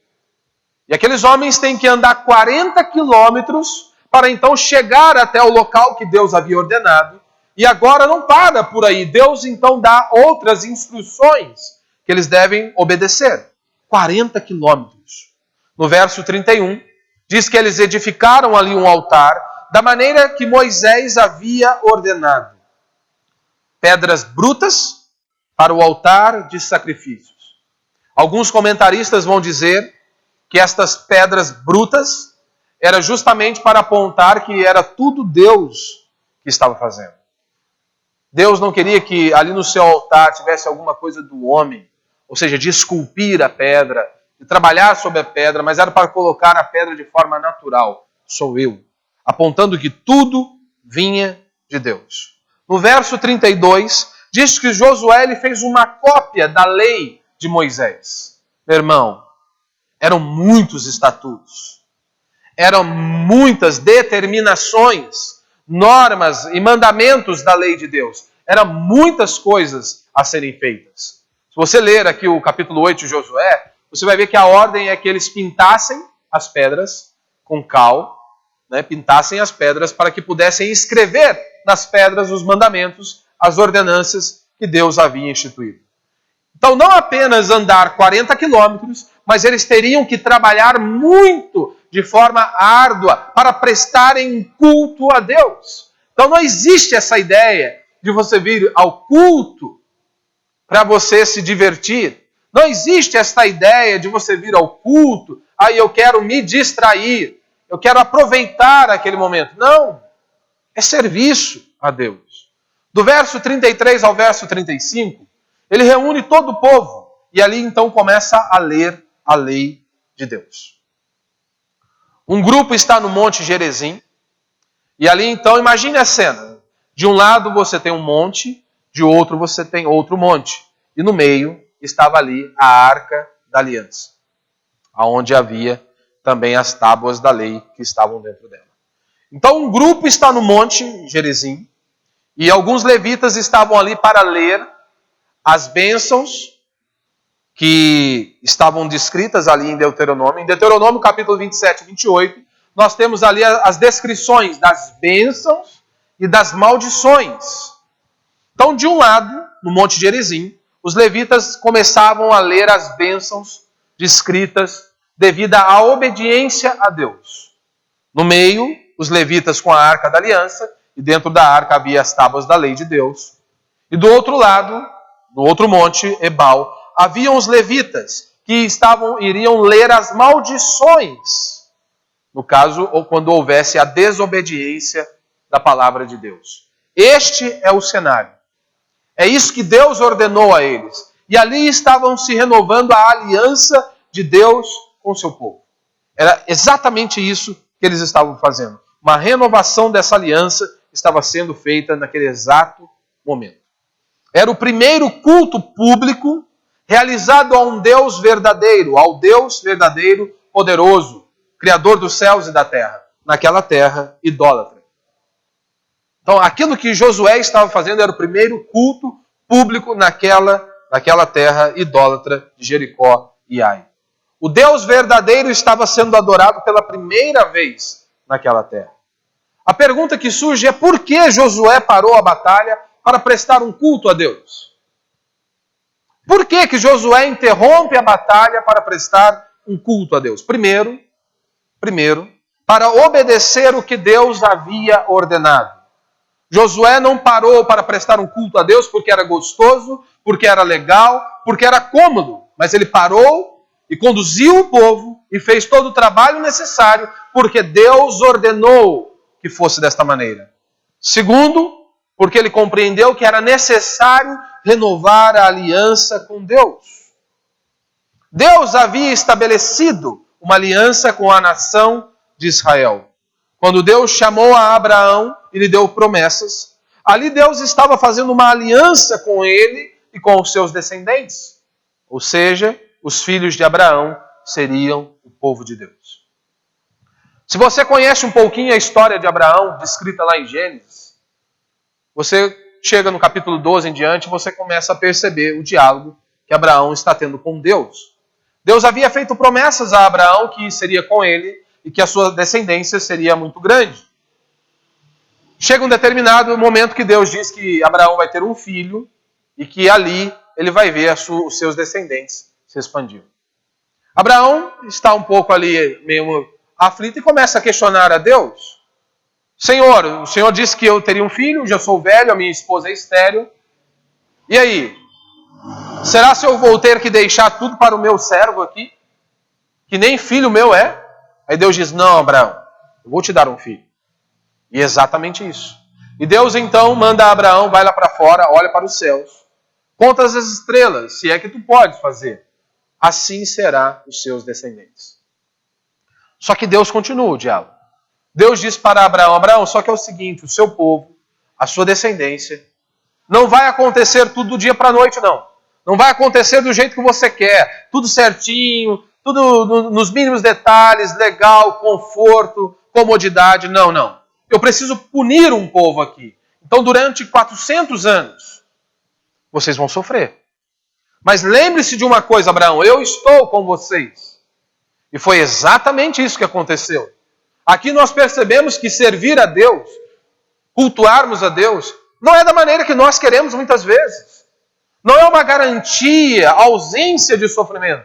E aqueles homens têm que andar 40 quilômetros para então chegar até o local que Deus havia ordenado. E agora não para por aí. Deus então dá outras instruções que eles devem obedecer. 40 quilômetros. No verso 31, diz que eles edificaram ali um altar da maneira que Moisés havia ordenado. Pedras brutas para o altar de sacrifícios. Alguns comentaristas vão dizer que estas pedras brutas era justamente para apontar que era tudo Deus que estava fazendo. Deus não queria que ali no seu altar tivesse alguma coisa do homem, ou seja, de esculpir a pedra, de trabalhar sobre a pedra, mas era para colocar a pedra de forma natural. Sou eu. Apontando que tudo vinha de Deus. No verso 32, diz que Josué ele fez uma cópia da lei de Moisés. Meu irmão, eram muitos estatutos, eram muitas determinações, normas e mandamentos da lei de Deus. Eram muitas coisas a serem feitas. Se você ler aqui o capítulo 8 de Josué, você vai ver que a ordem é que eles pintassem as pedras com cal, pintassem as pedras para que pudessem escrever nas pedras os mandamentos, as ordenanças que Deus havia instituído. Então não apenas andar 40 quilômetros, mas eles teriam que trabalhar muito de forma árdua para prestarem culto a Deus. Então não existe essa ideia de você vir ao culto para você se divertir. Não existe essa ideia de você vir ao culto, aí eu quero me distrair. Eu quero aproveitar aquele momento. Não. É serviço a Deus. Do verso 33 ao verso 35, ele reúne todo o povo. E ali então começa a ler a lei de Deus. Um grupo está no Monte Gerizim. E ali então, imagine a cena. De um lado você tem um monte, de outro você tem outro monte. E no meio estava ali a Arca da Aliança. Onde havia também as tábuas da lei que estavam dentro dela. Então um grupo está no Monte Gerizim e alguns levitas estavam ali para ler as bênçãos que estavam descritas ali em Deuteronômio. Em Deuteronômio capítulo 27 e 28, nós temos ali as descrições das bênçãos e das maldições. Então de um lado, no Monte Gerizim, os levitas começavam a ler as bênçãos descritas devido à obediência a Deus. No meio, os levitas com a Arca da Aliança, e dentro da Arca havia as tábuas da lei de Deus. E do outro lado, no outro monte, Ebal, haviam os levitas que iriam ler as maldições, no caso, ou quando houvesse a desobediência da palavra de Deus. Este é o cenário. É isso que Deus ordenou a eles. E ali estavam se renovando a aliança de Deus com o seu povo. Era exatamente isso que eles estavam fazendo. Uma renovação dessa aliança estava sendo feita naquele exato momento. Era o primeiro culto público realizado a um Deus verdadeiro, ao Deus verdadeiro, poderoso, Criador dos céus e da terra, naquela terra idólatra. Então, aquilo que Josué estava fazendo era o primeiro culto público naquela terra idólatra de Jericó e Ai. O Deus verdadeiro estava sendo adorado pela primeira vez naquela terra. A pergunta que surge é por que Josué parou a batalha para prestar um culto a Deus? Por que que Josué interrompe a batalha para prestar um culto a Deus? Primeiro, para obedecer o que Deus havia ordenado. Josué não parou para prestar um culto a Deus porque era gostoso, porque era legal, porque era cômodo, mas ele parou e conduziu o povo e fez todo o trabalho necessário porque Deus ordenou que fosse desta maneira. Segundo, porque ele compreendeu que era necessário renovar a aliança com Deus. Deus havia estabelecido uma aliança com a nação de Israel. Quando Deus chamou a Abraão e lhe deu promessas, ali Deus estava fazendo uma aliança com ele e com os seus descendentes. Ou seja, os filhos de Abraão seriam o povo de Deus. Se você conhece um pouquinho a história de Abraão, descrita lá em Gênesis, você chega no capítulo 12 em diante e você começa a perceber o diálogo que Abraão está tendo com Deus. Deus havia feito promessas a Abraão que seria com ele e que a sua descendência seria muito grande. Chega um determinado momento que Deus diz que Abraão vai ter um filho e que ali ele vai ver os seus descendentes se expandir. Abraão está um pouco ali meio aflito e começa a questionar a Deus. Senhor, o Senhor disse que eu teria um filho, já sou velho, a minha esposa é estéril. E aí? Será se eu vou ter que deixar tudo para o meu servo aqui? Que nem filho meu é? Aí Deus diz, não, Abraão, eu vou te dar um filho. E é exatamente isso. E Deus então manda Abraão, vai lá para fora, olha para os céus, conta as estrelas, se é que tu podes fazer. Assim será os seus descendentes. Só que Deus continua o diálogo. Deus diz para Abraão, Abraão, só que é o seguinte, o seu povo, a sua descendência, não vai acontecer tudo do dia para a noite, não. Não vai acontecer do jeito que você quer, tudo certinho, tudo nos mínimos detalhes, legal, conforto, comodidade. Não. Eu preciso punir um povo aqui. Então, durante 400 anos, vocês vão sofrer. Mas lembre-se de uma coisa, Abraão, eu estou com vocês. E foi exatamente isso que aconteceu. Aqui nós percebemos que servir a Deus, cultuarmos a Deus, não é da maneira que nós queremos muitas vezes. Não é uma garantia, ausência de sofrimento.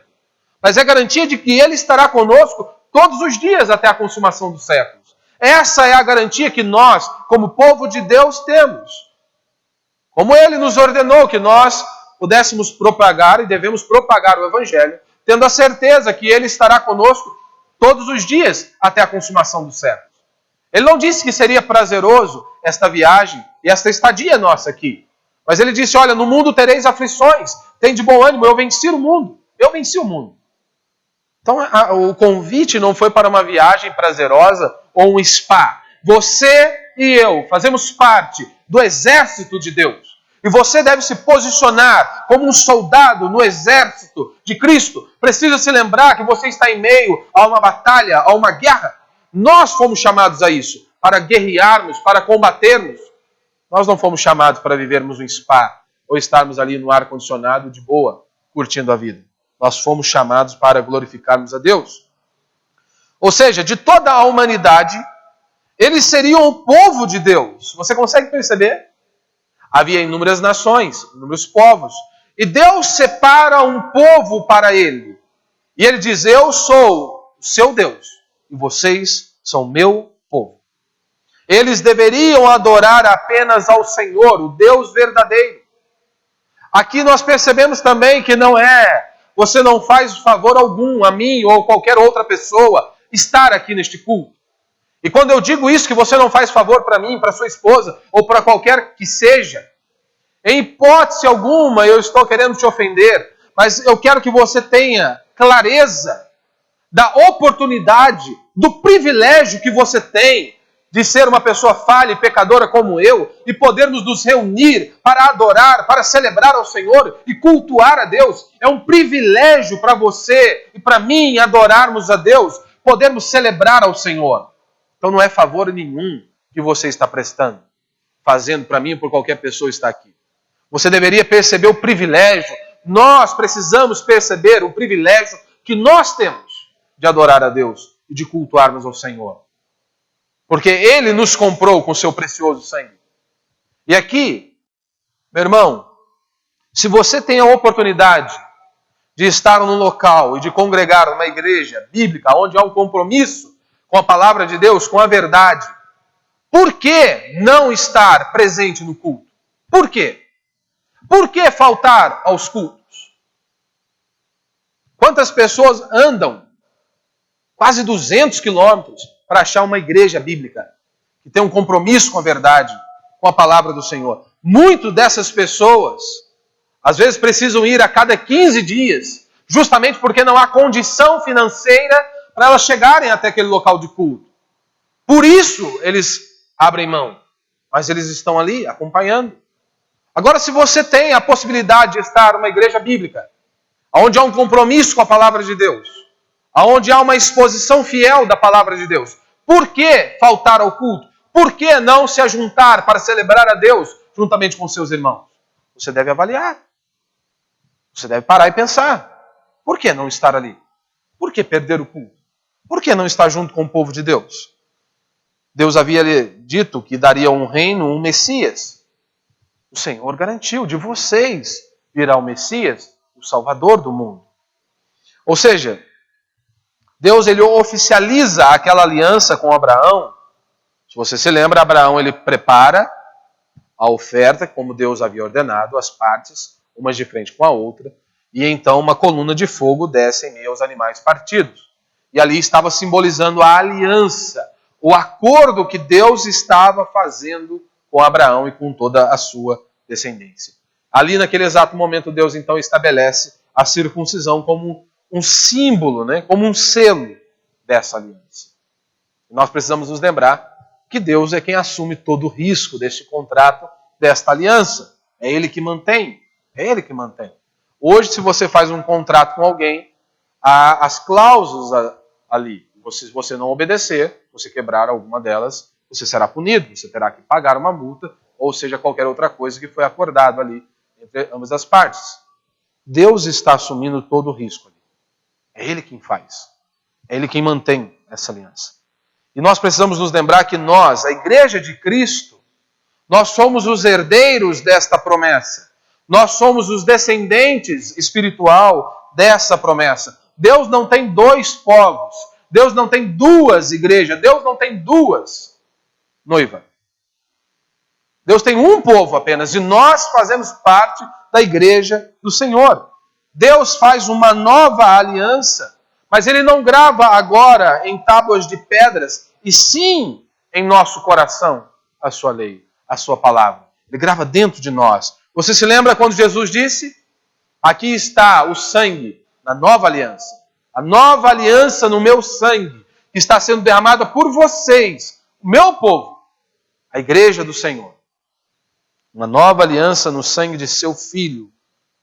Mas é garantia de que Ele estará conosco todos os dias até a consumação dos séculos. Essa é a garantia que nós, como povo de Deus, temos. Como Ele nos ordenou que nós pudéssemos propagar e devemos propagar o Evangelho, tendo a certeza que Ele estará conosco todos os dias até a consumação dos séculos. Ele não disse que seria prazeroso esta viagem e esta estadia nossa aqui. Mas Ele disse, olha, no mundo tereis aflições, tem de bom ânimo, eu venci o mundo. Eu venci o mundo. Então o convite não foi para uma viagem prazerosa ou um spa. Você e eu fazemos parte do exército de Deus. E você deve se posicionar como um soldado no exército de Cristo. Precisa se lembrar que você está em meio a uma batalha, a uma guerra. Nós fomos chamados a isso, para guerrearmos, para combatermos. Nós não fomos chamados para vivermos um spa ou estarmos ali no ar-condicionado de boa, curtindo a vida. Nós fomos chamados para glorificarmos a Deus. Ou seja, de toda a humanidade, eles seriam o povo de Deus. Você consegue perceber? Havia inúmeras nações, inúmeros povos. E Deus separa um povo para Ele. E Ele diz, eu sou o seu Deus. E vocês são meu povo. Eles deveriam adorar apenas ao Senhor, o Deus verdadeiro. Aqui nós percebemos também que você não faz favor algum a mim ou qualquer outra pessoa estar aqui neste culto. E quando eu digo isso, que você não faz favor para mim, para sua esposa ou para qualquer que seja, em hipótese alguma eu estou querendo te ofender, mas eu quero que você tenha clareza da oportunidade, do privilégio que você tem de ser uma pessoa falha e pecadora como eu e podermos nos reunir para adorar, para celebrar ao Senhor e cultuar a Deus. É um privilégio para você e para mim adorarmos a Deus, podermos celebrar ao Senhor. Então não é favor nenhum que você está prestando, fazendo para mim ou por qualquer pessoa que está aqui. Você deveria perceber o privilégio. Nós precisamos perceber o privilégio que nós temos de adorar a Deus e de cultuarmos ao Senhor. Porque Ele nos comprou com seu precioso sangue. E aqui, meu irmão, Se você tem a oportunidade de estar num local e de congregar numa igreja bíblica, onde há um compromisso com a palavra de Deus, com a verdade, por que não estar presente no culto? Por quê? Por que faltar aos cultos? Quantas pessoas andam quase 200 quilômetros para achar uma igreja bíblica que tem um compromisso com a verdade, com a palavra do Senhor? Muitas dessas pessoas, às vezes, precisam ir a cada 15 dias, justamente porque não há condição financeira para elas chegarem até aquele local de culto. Por isso, eles abrem mão. Mas eles estão ali acompanhando. Agora, se você tem a possibilidade de estar numa igreja bíblica, onde há um compromisso com a palavra de Deus, onde há uma exposição fiel da palavra de Deus, por que faltar ao culto? Por que não se ajuntar para celebrar a Deus juntamente com seus irmãos? Você deve avaliar. Você deve parar e pensar. Por que não estar ali? Por que perder o culto? Por que não estar junto com o povo de Deus? Deus havia dito que daria um reino, um Messias. O Senhor garantiu, de vocês virá o Messias, o Salvador do mundo. Ou seja, Deus ele oficializa aquela aliança com Abraão. Se você se lembra, Abraão ele prepara a oferta, como Deus havia ordenado, as partes, umas de frente com a outra, e então uma coluna de fogo desce em meio aos animais partidos. E ali estava simbolizando a aliança, o acordo que Deus estava fazendo com Abraão e com toda a sua descendência. Ali naquele exato momento Deus então estabelece a circuncisão como um símbolo, como um selo dessa aliança. E nós precisamos nos lembrar que Deus é quem assume todo o risco deste contrato, desta aliança. É Ele que mantém. É Ele que mantém. Hoje, se você faz um contrato com alguém, há as cláusulas ali. Se você não obedecer, se você quebrar alguma delas, você será punido. Você terá que pagar uma multa, ou seja, qualquer outra coisa que foi acordado ali entre ambas as partes. Deus está assumindo todo o risco ali. É Ele quem faz. É Ele quem mantém essa aliança. E nós precisamos nos lembrar que nós, a Igreja de Cristo, nós somos os herdeiros desta promessa. Nós somos os descendentes espiritual dessa promessa. Deus não tem dois povos. Deus não tem duas igrejas. Deus não tem duas noivas. Deus tem um povo apenas. E nós fazemos parte da Igreja do Senhor. Deus faz uma nova aliança. Mas Ele não grava agora em tábuas de pedras, e sim em nosso coração a sua lei, a sua palavra. Ele grava dentro de nós. Você se lembra quando Jesus disse? Aqui está o sangue da nova aliança. A nova aliança no meu sangue, que está sendo derramada por vocês, o meu povo, a igreja do Senhor. Uma nova aliança no sangue de seu Filho,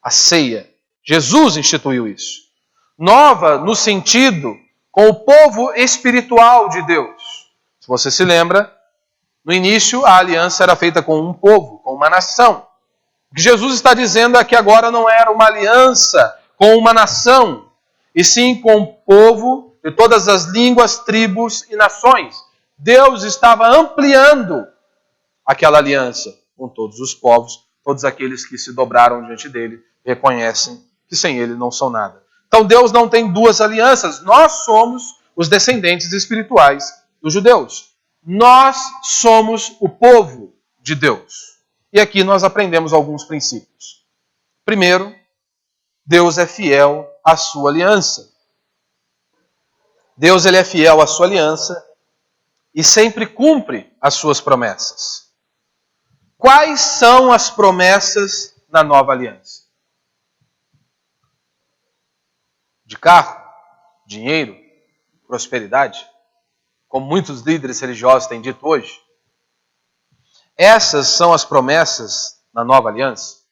a ceia. Jesus instituiu isso. Nova no sentido com o povo espiritual de Deus. Se você se lembra, no início a aliança era feita com um povo, com uma nação. O que Jesus está dizendo é que agora não era uma aliança com uma nação, e sim com o povo de todas as línguas, tribos e nações. Deus estava ampliando aquela aliança com todos os povos, todos aqueles que se dobraram diante dele, reconhecem que sem ele não são nada. Então Deus não tem duas alianças. Nós somos os descendentes espirituais dos judeus. Nós somos o povo de Deus. E aqui nós aprendemos alguns princípios. Primeiro, Deus é fiel à sua aliança. Deus ele é fiel à sua aliança e sempre cumpre as suas promessas. Quais são as promessas na nova aliança? De carro, dinheiro, prosperidade, como muitos líderes religiosos têm dito hoje. Essas são as promessas na nova aliança.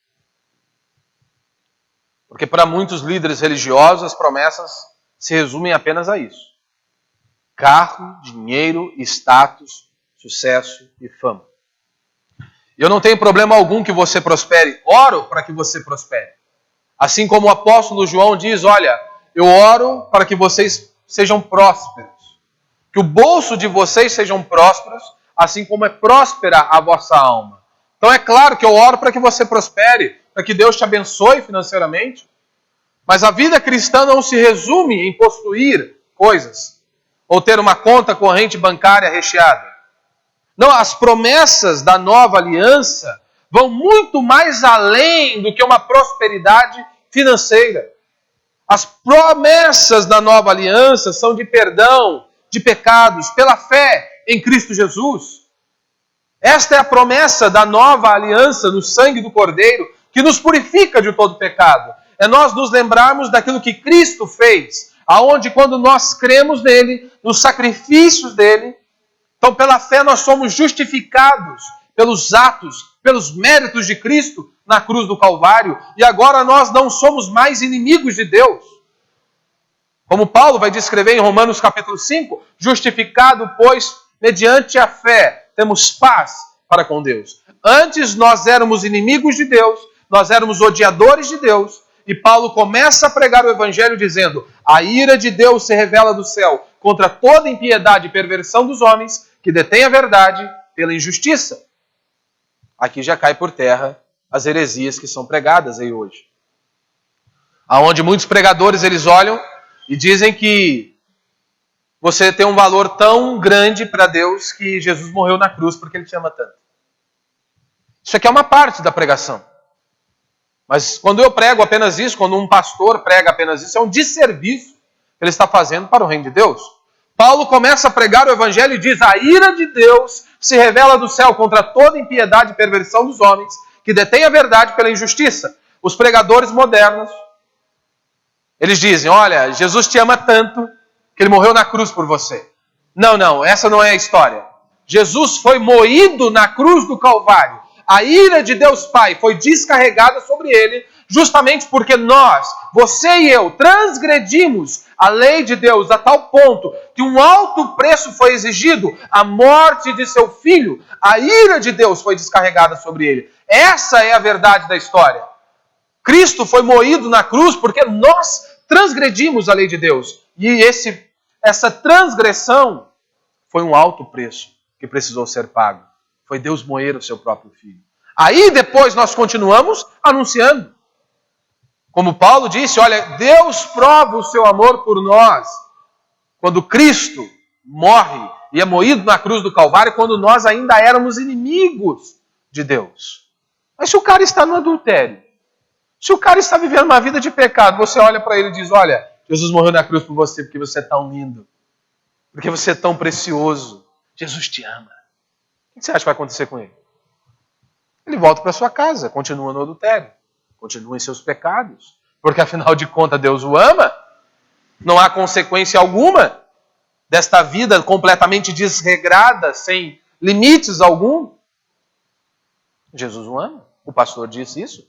Porque para muitos líderes religiosos as promessas se resumem apenas a isso. Carro, dinheiro, status, sucesso e fama. Eu não tenho problema algum que você prospere. Oro para que você prospere. Assim como o apóstolo João diz, olha, eu oro para que vocês sejam prósperos. Que o bolso de vocês sejam prósperos, assim como é próspera a vossa alma. Então é claro que eu oro para que você prospere. para que Deus te abençoe financeiramente. Mas a vida cristã não se resume em possuir coisas ou ter uma conta corrente bancária recheada. Não, as promessas da nova aliança vão muito mais além do que uma prosperidade financeira. As promessas da nova aliança são de perdão de pecados pela fé em Cristo Jesus. Esta é a promessa da nova aliança no sangue do Cordeiro, que nos purifica de todo pecado. É nós nos lembrarmos daquilo que Cristo fez, aonde quando nós cremos nele, nos sacrifícios dele, então pela fé nós somos justificados pelos atos, pelos méritos de Cristo na cruz do Calvário, e agora nós não somos mais inimigos de Deus. Como Paulo vai descrever em Romanos capítulo 5, justificado, pois, mediante a fé, temos paz para com Deus. Antes nós éramos inimigos de Deus, nós éramos odiadores de Deus, e Paulo começa a pregar o Evangelho dizendo: a ira de Deus se revela do céu contra toda impiedade e perversão dos homens que detêm a verdade pela injustiça. Aqui já cai por terra as heresias que são pregadas aí hoje. Aonde muitos pregadores eles olham e dizem que você tem um valor tão grande para Deus que Jesus morreu na cruz porque Ele te ama tanto. Isso aqui é uma parte da pregação. Mas quando eu prego apenas isso, quando um pastor prega apenas isso, é um desserviço que ele está fazendo para o reino de Deus. Paulo começa a pregar o Evangelho e diz: a ira de Deus se revela do céu contra toda impiedade e perversão dos homens que detêm a verdade pela injustiça. Os pregadores modernos, eles dizem: olha, Jesus te ama tanto que Ele morreu na cruz por você. Não, essa não é a história. Jesus foi moído na cruz do Calvário. A ira de Deus Pai foi descarregada sobre Ele, justamente porque nós, você e eu, transgredimos a lei de Deus a tal ponto que um alto preço foi exigido, a morte de seu filho. A ira de Deus foi descarregada sobre Ele. Essa é a verdade da história. Cristo foi moído na cruz porque nós transgredimos a lei de Deus. E essa transgressão foi um alto preço que precisou ser pago. Foi Deus moer o seu próprio filho. Aí depois nós continuamos anunciando. Como Paulo disse, olha, Deus prova o seu amor por nós quando Cristo morre e é moído na cruz do Calvário, quando nós ainda éramos inimigos de Deus. Mas se o cara está no adultério, se o cara está vivendo uma vida de pecado, você olha para ele e diz: olha, Jesus morreu na cruz por você porque você é tão lindo, porque você é tão precioso. Jesus te ama. O que você acha que vai acontecer com ele? Ele volta para sua casa, continua no adultério, continua em seus pecados, porque afinal de contas Deus o ama. Não há consequência alguma desta vida completamente desregrada, sem limites algum. Jesus o ama. O pastor disse isso.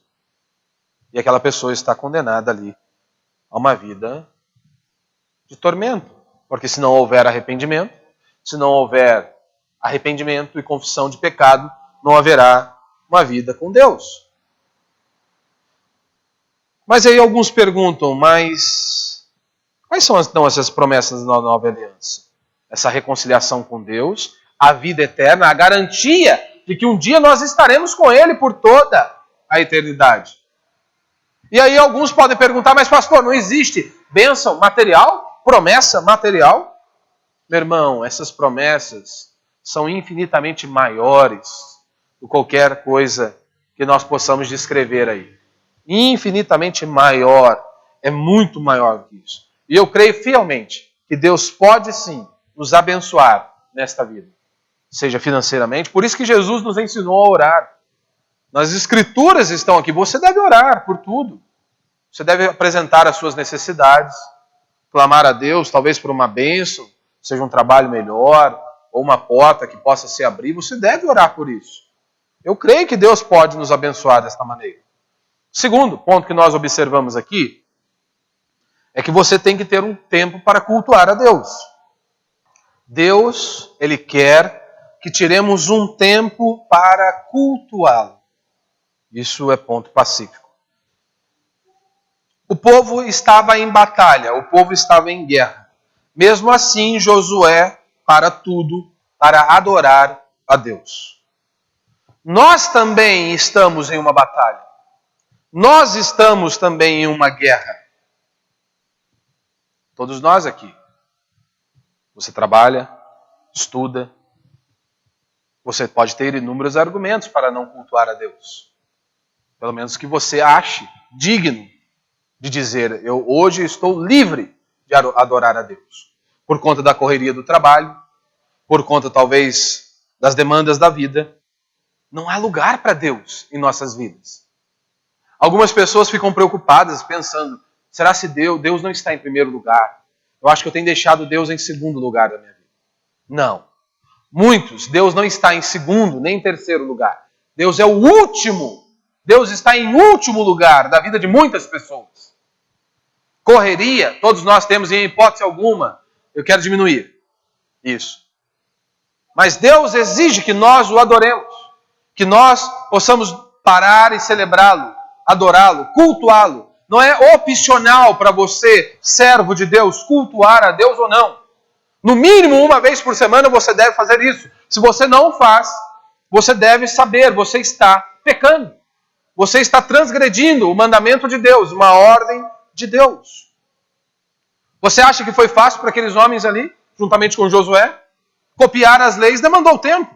E aquela pessoa está condenada ali a uma vida de tormento. Porque se não houver arrependimento, se não houver arrependimento e confissão de pecado, não haverá uma vida com Deus. Mas aí alguns perguntam, mas quais são então essas promessas da nova aliança? Essa reconciliação com Deus, a vida eterna, a garantia de que um dia nós estaremos com Ele por toda a eternidade. E aí alguns podem perguntar, mas pastor, não existe bênção material? Promessa material? Meu irmão, essas promessas são infinitamente maiores do que qualquer coisa que nós possamos descrever aí. Infinitamente maior, é muito maior que isso. E eu creio fielmente que Deus pode sim nos abençoar nesta vida, seja financeiramente. Por isso que Jesus nos ensinou a orar. Nas Escrituras estão aqui, você deve orar por tudo. Você deve apresentar as suas necessidades, clamar a Deus, talvez por uma bênção, seja um trabalho melhor, ou uma porta que possa se abrir. Você deve orar por isso. Eu creio que Deus pode nos abençoar desta maneira. Segundo ponto que nós observamos aqui é que você tem que ter um tempo para cultuar a Deus. Deus, Ele quer que tiremos um tempo para cultuá-lo. Isso é ponto pacífico. O povo estava em batalha, o povo estava em guerra. Mesmo assim, Josué para tudo, para adorar a Deus. Nós também estamos em uma batalha. nós estamos também em uma guerra. Todos nós aqui. Você trabalha, estuda. Você pode ter inúmeros argumentos para não cultuar a Deus. Pelo menos que você ache digno de dizer, eu hoje estou livre de adorar a Deus. Por conta da correria do trabalho, por conta talvez das demandas da vida. Não há lugar para Deus em nossas vidas. Algumas pessoas ficam preocupadas pensando, será se Deus não está em primeiro lugar? Eu acho que eu tenho deixado Deus em segundo lugar da minha vida. Não. Muitos, Deus não está em segundo nem em terceiro lugar. Deus é o último. Deus está em último lugar da vida de muitas pessoas. Correria, todos nós temos e em hipótese alguma, eu quero diminuir isso. Mas Deus exige que nós o adoremos, que nós possamos parar e celebrá-lo, adorá-lo, cultuá-lo. Não é opcional para você, servo de Deus, cultuar a Deus ou não. No mínimo uma vez por semana você deve fazer isso. Se você não faz, você deve saber, você está pecando. Você está transgredindo o mandamento de Deus, uma ordem de Deus. Você acha que foi fácil para aqueles homens ali, juntamente com Josué? Copiar as leis demandou tempo.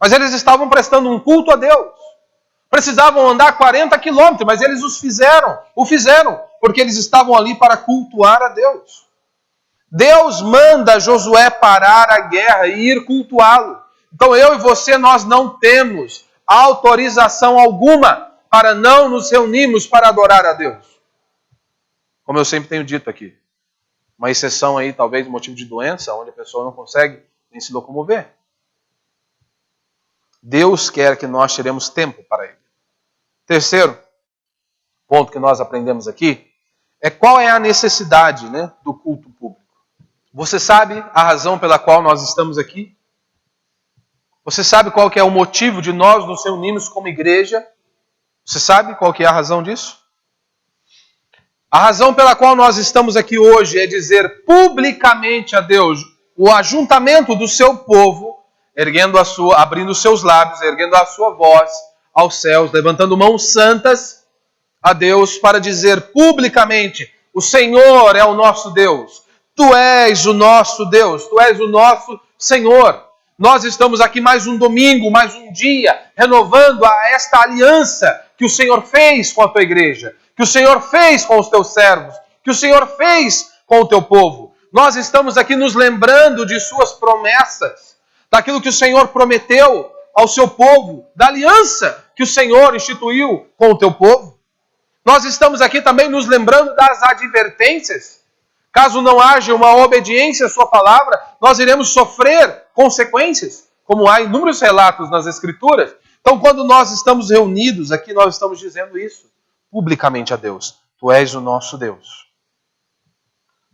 Mas eles estavam prestando um culto a Deus. Precisavam andar 40 quilômetros, mas eles o fizeram, porque eles estavam ali para cultuar a Deus. Deus manda Josué parar a guerra e ir cultuá-lo. Então eu e você, nós não temos autorização alguma para não nos reunirmos para adorar a Deus. Como eu sempre tenho dito aqui. Uma exceção aí, talvez, motivo de doença, onde a pessoa não consegue nem se locomover. Deus quer que nós tiremos tempo para Ele. Terceiro ponto que nós aprendemos aqui é qual é a necessidade, do culto público. Você sabe a razão pela qual nós estamos aqui? Você sabe qual que é o motivo de nós nos reunirmos como igreja? Você sabe qual que é a razão disso? A razão pela qual nós estamos aqui hoje é dizer publicamente a Deus o ajuntamento do seu povo, abrindo os seus lábios, erguendo a sua voz aos céus, levantando mãos santas a Deus para dizer publicamente: o Senhor é o nosso Deus, Tu és o nosso Deus, Tu és o nosso Senhor. Nós estamos aqui mais um domingo, mais um dia, renovando esta aliança que o Senhor fez com a Tua igreja, que o Senhor fez com os Teus servos, que o Senhor fez com o Teu povo. Nós estamos aqui nos lembrando de Suas promessas, daquilo que o Senhor prometeu ao Seu povo, da aliança que o Senhor instituiu com o Teu povo. Nós estamos aqui também nos lembrando das advertências. Caso não haja uma obediência à Sua palavra, nós iremos sofrer consequências, como há inúmeros relatos nas Escrituras. Então, quando nós estamos reunidos aqui, nós estamos dizendo isso publicamente a Deus. Tu és o nosso Deus.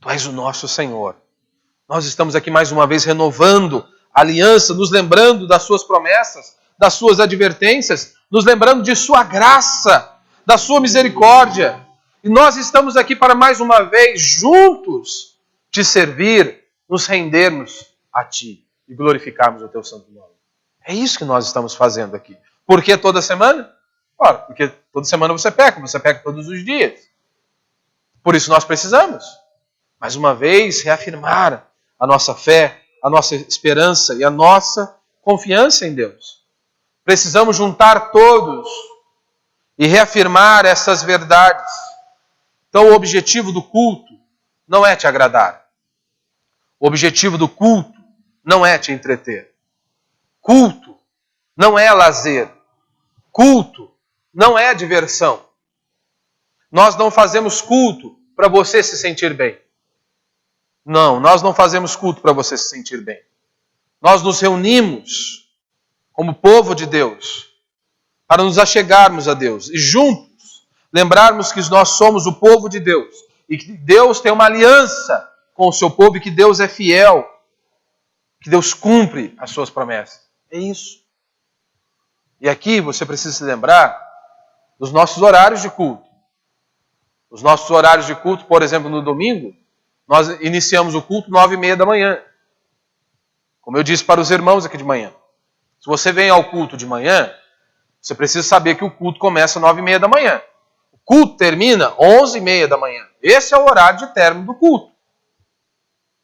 Tu és o nosso Senhor. Nós estamos aqui mais uma vez renovando a aliança, nos lembrando das Suas promessas, das Suas advertências, nos lembrando de Sua graça, da Sua misericórdia. E nós estamos aqui para mais uma vez juntos Te servir, nos rendermos a Ti e glorificarmos o Teu santo nome. É isso que nós estamos fazendo aqui. Por que toda semana? Ora, porque toda semana você peca todos os dias. Por isso nós precisamos, mais uma vez, reafirmar a nossa fé, a nossa esperança e a nossa confiança em Deus. Precisamos juntar todos e reafirmar essas verdades. Então o objetivo do culto não é te agradar. O objetivo do culto não é te entreter. Culto não é lazer. Culto não é diversão. Nós não fazemos culto para você se sentir bem. Não, nós não fazemos culto para você se sentir bem. Nós nos reunimos como povo de Deus para nos achegarmos a Deus e juntos lembrarmos que nós somos o povo de Deus e que Deus tem uma aliança com o seu povo e que Deus é fiel, que Deus cumpre as suas promessas. É isso. E aqui você precisa se lembrar dos nossos horários de culto. Os nossos horários de culto, por exemplo, no domingo, nós iniciamos o culto 9h30 da manhã. Como eu disse para os irmãos aqui de manhã. Se você vem ao culto de manhã, você precisa saber que o culto começa 9h30 da manhã. culto termina 11h30 da manhã. Esse é o horário de término do culto.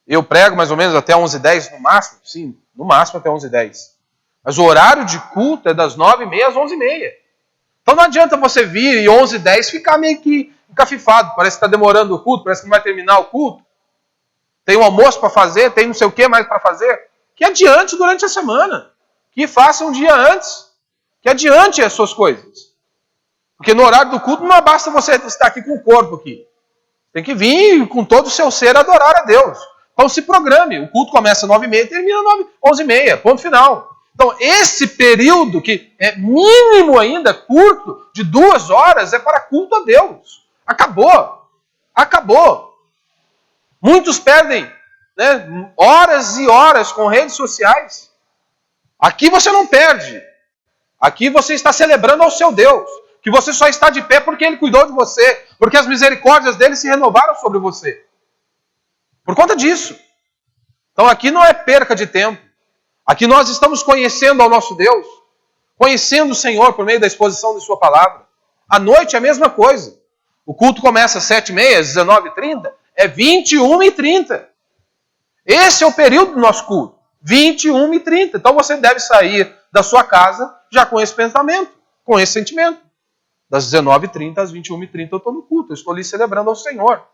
Eu prego mais ou menos até 11h10 no máximo. Sim, no máximo até 11h10. Mas o horário de culto é das 9h30 às 11h30. Então não adianta você vir e 11h10 ficar meio que encafifado. Parece que está demorando o culto, parece que não vai terminar o culto. Tem um almoço para fazer, tem não sei o que mais para fazer. Que adiante durante a semana. Que faça um dia antes. Que adiante as suas coisas. Porque no horário do culto não basta você estar aqui com o corpo aqui. Tem que vir com todo o seu ser adorar a Deus. Então se programe. O culto começa às 9h30 e termina às 11h30. Ponto final. Então esse período que é mínimo ainda, curto, de 2 horas, é para culto a Deus. Acabou. Acabou. Muitos perdem, né, horas e horas com redes sociais. Aqui você não perde. Aqui você está celebrando ao seu Deus. Que você só está de pé porque Ele cuidou de você. Porque as misericórdias dele se renovaram sobre você. Por conta disso. Então aqui não é perca de tempo. Aqui nós estamos conhecendo ao nosso Deus. Conhecendo o Senhor por meio da exposição de sua palavra. À noite é a mesma coisa. O culto começa às 7h30, às 19h30. É 21h30. Esse é o período do nosso culto. 21h30. Então você deve sair da sua casa já com esse pensamento, com esse sentimento. Das 19h30 às 21h30 eu estou no culto, eu estou ali celebrando ao Senhor.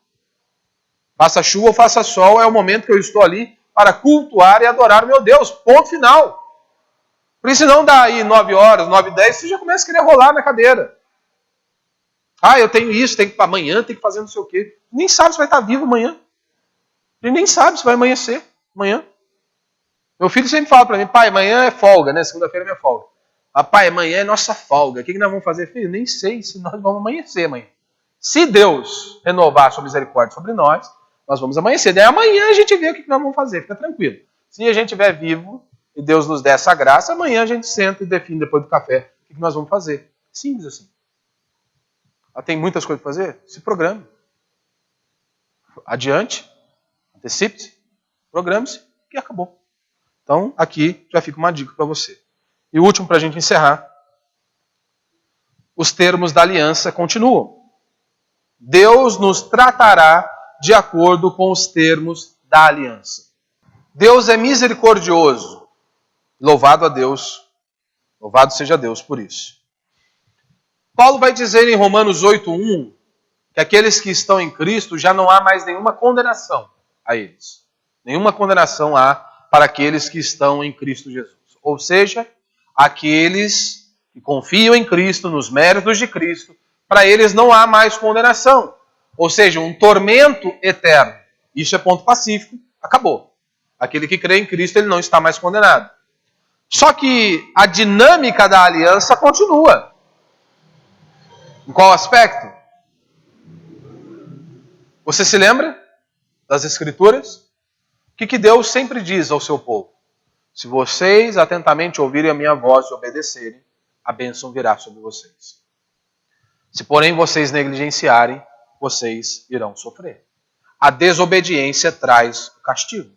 Faça chuva ou faça sol, é o momento que eu estou ali para cultuar e adorar o meu Deus. Ponto final. Porque senão dá aí 9 horas, 9h10, você já começa a querer rolar na cadeira. Ah, eu tenho isso, tenho que amanhã, tenho que fazer não sei o quê. Nem sabe se vai estar vivo amanhã. Ele nem sabe se vai amanhecer amanhã. Meu filho sempre fala para mim, pai, amanhã é folga, né? Segunda-feira é minha folga. Pai, amanhã é nossa folga. O que nós vamos fazer? Filho, nem sei se nós vamos amanhecer amanhã. Se Deus renovar a sua misericórdia sobre nós, nós vamos amanhecer. Daí amanhã a gente vê o que nós vamos fazer. Fica tranquilo. Se a gente estiver vivo e Deus nos der essa graça, amanhã a gente senta e define depois do café o que nós vamos fazer. Simples assim. Tem muitas coisas para fazer? Se programe. Adiante. Antecipe-se. Programe-se e acabou. Então, aqui já fica uma dica para você. E o último, para a gente encerrar. Os termos da aliança continuam. Deus nos tratará de acordo com os termos da aliança. Deus é misericordioso. Louvado a Deus. Louvado seja Deus por isso. Paulo vai dizer em Romanos 8:1 que aqueles que estão em Cristo já não há mais nenhuma condenação a eles. Nenhuma condenação há para aqueles que estão em Cristo Jesus. Ou seja, aqueles que confiam em Cristo, nos méritos de Cristo, para eles não há mais condenação. Ou seja, um tormento eterno. Isso é ponto pacífico, acabou. Aquele que crê em Cristo, ele não está mais condenado. Só que a dinâmica da aliança continua. Em qual aspecto? Você se lembra das Escrituras? O que Deus sempre diz ao seu povo? Se vocês atentamente ouvirem a minha voz e obedecerem, a bênção virá sobre vocês. Se, porém, vocês negligenciarem, vocês irão sofrer. A desobediência traz o castigo.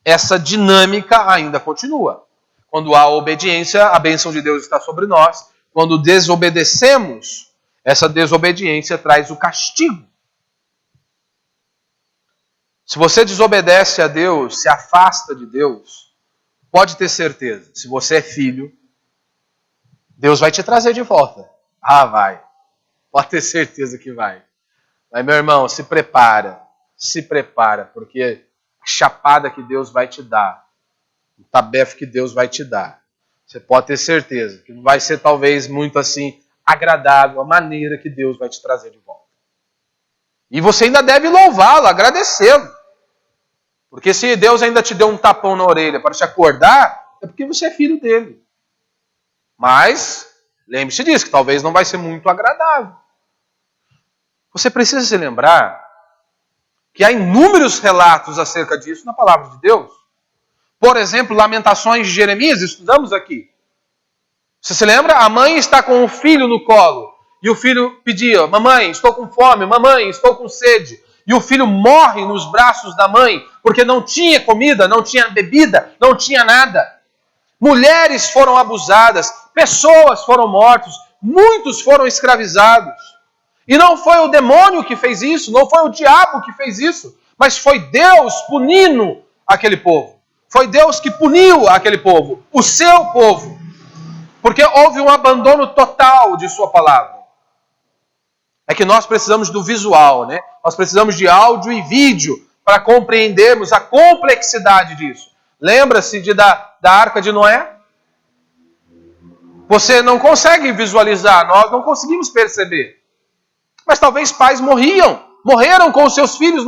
Essa dinâmica ainda continua. Quando há obediência, a bênção de Deus está sobre nós. Quando desobedecemos, essa desobediência traz o castigo. Se você desobedece a Deus, se afasta de Deus, pode ter certeza, se você é filho, Deus vai te trazer de volta. Ah, vai. Pode ter certeza que vai. Mas, meu irmão, se prepara, porque a chapada que Deus vai te dar, o tabefe que Deus vai te dar, você pode ter certeza que não vai ser talvez muito assim agradável a maneira que Deus vai te trazer de volta. E você ainda deve louvá-lo, agradecê-lo. Porque se Deus ainda te deu um tapão na orelha para te acordar, é porque você é filho dele. Mas, lembre-se disso, que talvez não vai ser muito agradável. Você precisa se lembrar que há inúmeros relatos acerca disso na palavra de Deus. Por exemplo, Lamentações de Jeremias, estudamos aqui. Você se lembra? A mãe está com o filho no colo. E o filho pedia, mamãe, estou com fome, mamãe, estou com sede. E o filho morre nos braços da mãe, porque não tinha comida, não tinha bebida, não tinha nada. Mulheres foram abusadas, pessoas foram mortas, muitos foram escravizados. E não foi o demônio que fez isso, não foi o diabo que fez isso, mas foi Deus punindo aquele povo. Foi Deus que puniu aquele povo, o seu povo. Porque houve um abandono total de sua palavra. É que nós precisamos do visual, né? Nós precisamos de áudio e vídeo para compreendermos a complexidade disso. Lembra-se da Arca de Noé? Você não consegue visualizar, nós não conseguimos perceber. Mas talvez pais morreram com os seus filhos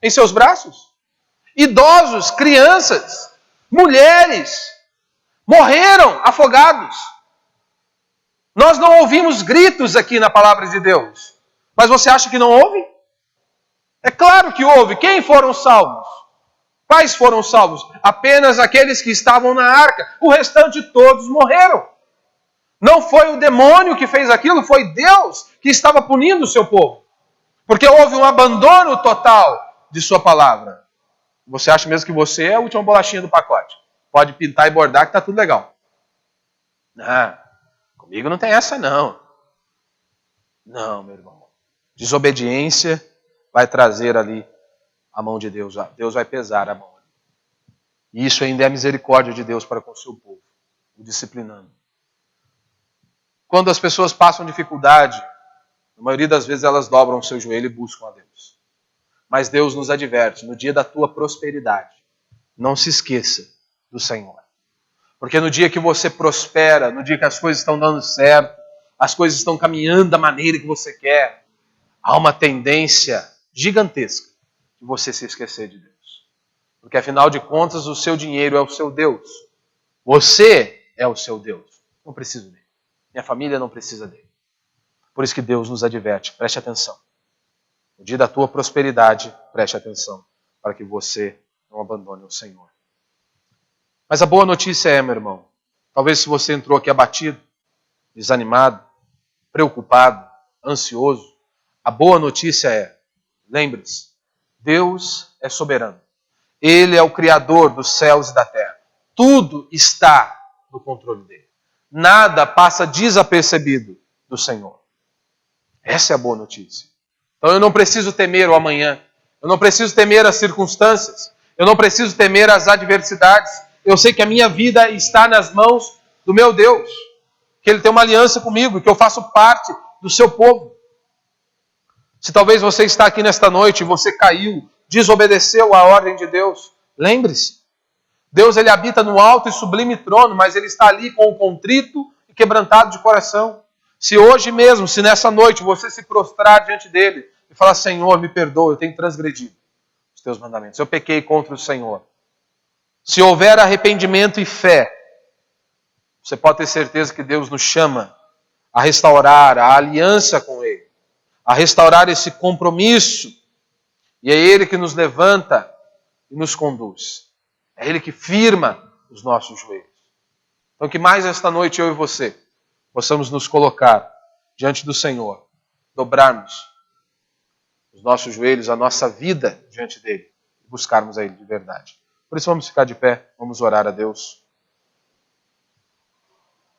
em seus braços. Idosos, crianças, mulheres, morreram afogados. Nós não ouvimos gritos aqui na palavra de Deus. Mas você acha que não houve? É claro que houve. Quem foram salvos? Quais foram salvos? Apenas aqueles que estavam na arca. O restante todos morreram. Não foi o demônio que fez aquilo, foi Deus que estava punindo o seu povo. Porque houve um abandono total de sua palavra. Você acha mesmo que você é a última bolachinha do pacote? Pode pintar e bordar que está tudo legal. Não, comigo não tem essa não. Não, meu irmão. Desobediência vai trazer ali a mão de Deus. Deus vai pesar a mão. E isso ainda é a misericórdia de Deus para com o seu povo, o disciplinando. Quando as pessoas passam dificuldade, na maioria das vezes elas dobram o seu joelho e buscam a Deus. Mas Deus nos adverte, no dia da tua prosperidade, não se esqueça do Senhor. Porque no dia que você prospera, no dia que as coisas estão dando certo, as coisas estão caminhando da maneira que você quer, há uma tendência gigantesca de você se esquecer de Deus. Porque afinal de contas, o seu dinheiro é o seu Deus. Você é o seu Deus. Não preciso dele. Minha família não precisa dele. Por isso que Deus nos adverte, preste atenção. No dia da tua prosperidade, preste atenção, para que você não abandone o Senhor. Mas a boa notícia é, meu irmão, talvez se você entrou aqui abatido, desanimado, preocupado, ansioso, a boa notícia é, lembre-se, Deus é soberano. Ele é o Criador dos céus e da terra. Tudo está no controle dele. Nada passa desapercebido do Senhor. Essa é a boa notícia. Então eu não preciso temer o amanhã. Eu não preciso temer as circunstâncias. Eu não preciso temer as adversidades. Eu sei que a minha vida está nas mãos do meu Deus. Que Ele tem uma aliança comigo, que eu faço parte do seu povo. Se talvez você está aqui nesta noite e você caiu, desobedeceu a ordem de Deus, lembre-se. Deus ele habita no alto e sublime trono, mas Ele está ali com o contrito e quebrantado de coração. Se hoje mesmo, se nessa noite você se prostrar diante dEle e falar, Senhor, me perdoa, eu tenho transgredido os teus mandamentos, eu pequei contra o Senhor. Se houver arrependimento e fé, você pode ter certeza que Deus nos chama a restaurar a aliança com Ele, a restaurar esse compromisso. E é Ele que nos levanta e nos conduz. É Ele que firma os nossos joelhos. Então que mais esta noite eu e você possamos nos colocar diante do Senhor, dobrarmos os nossos joelhos, a nossa vida diante dEle, e buscarmos a Ele de verdade. Por isso vamos ficar de pé, vamos orar a Deus.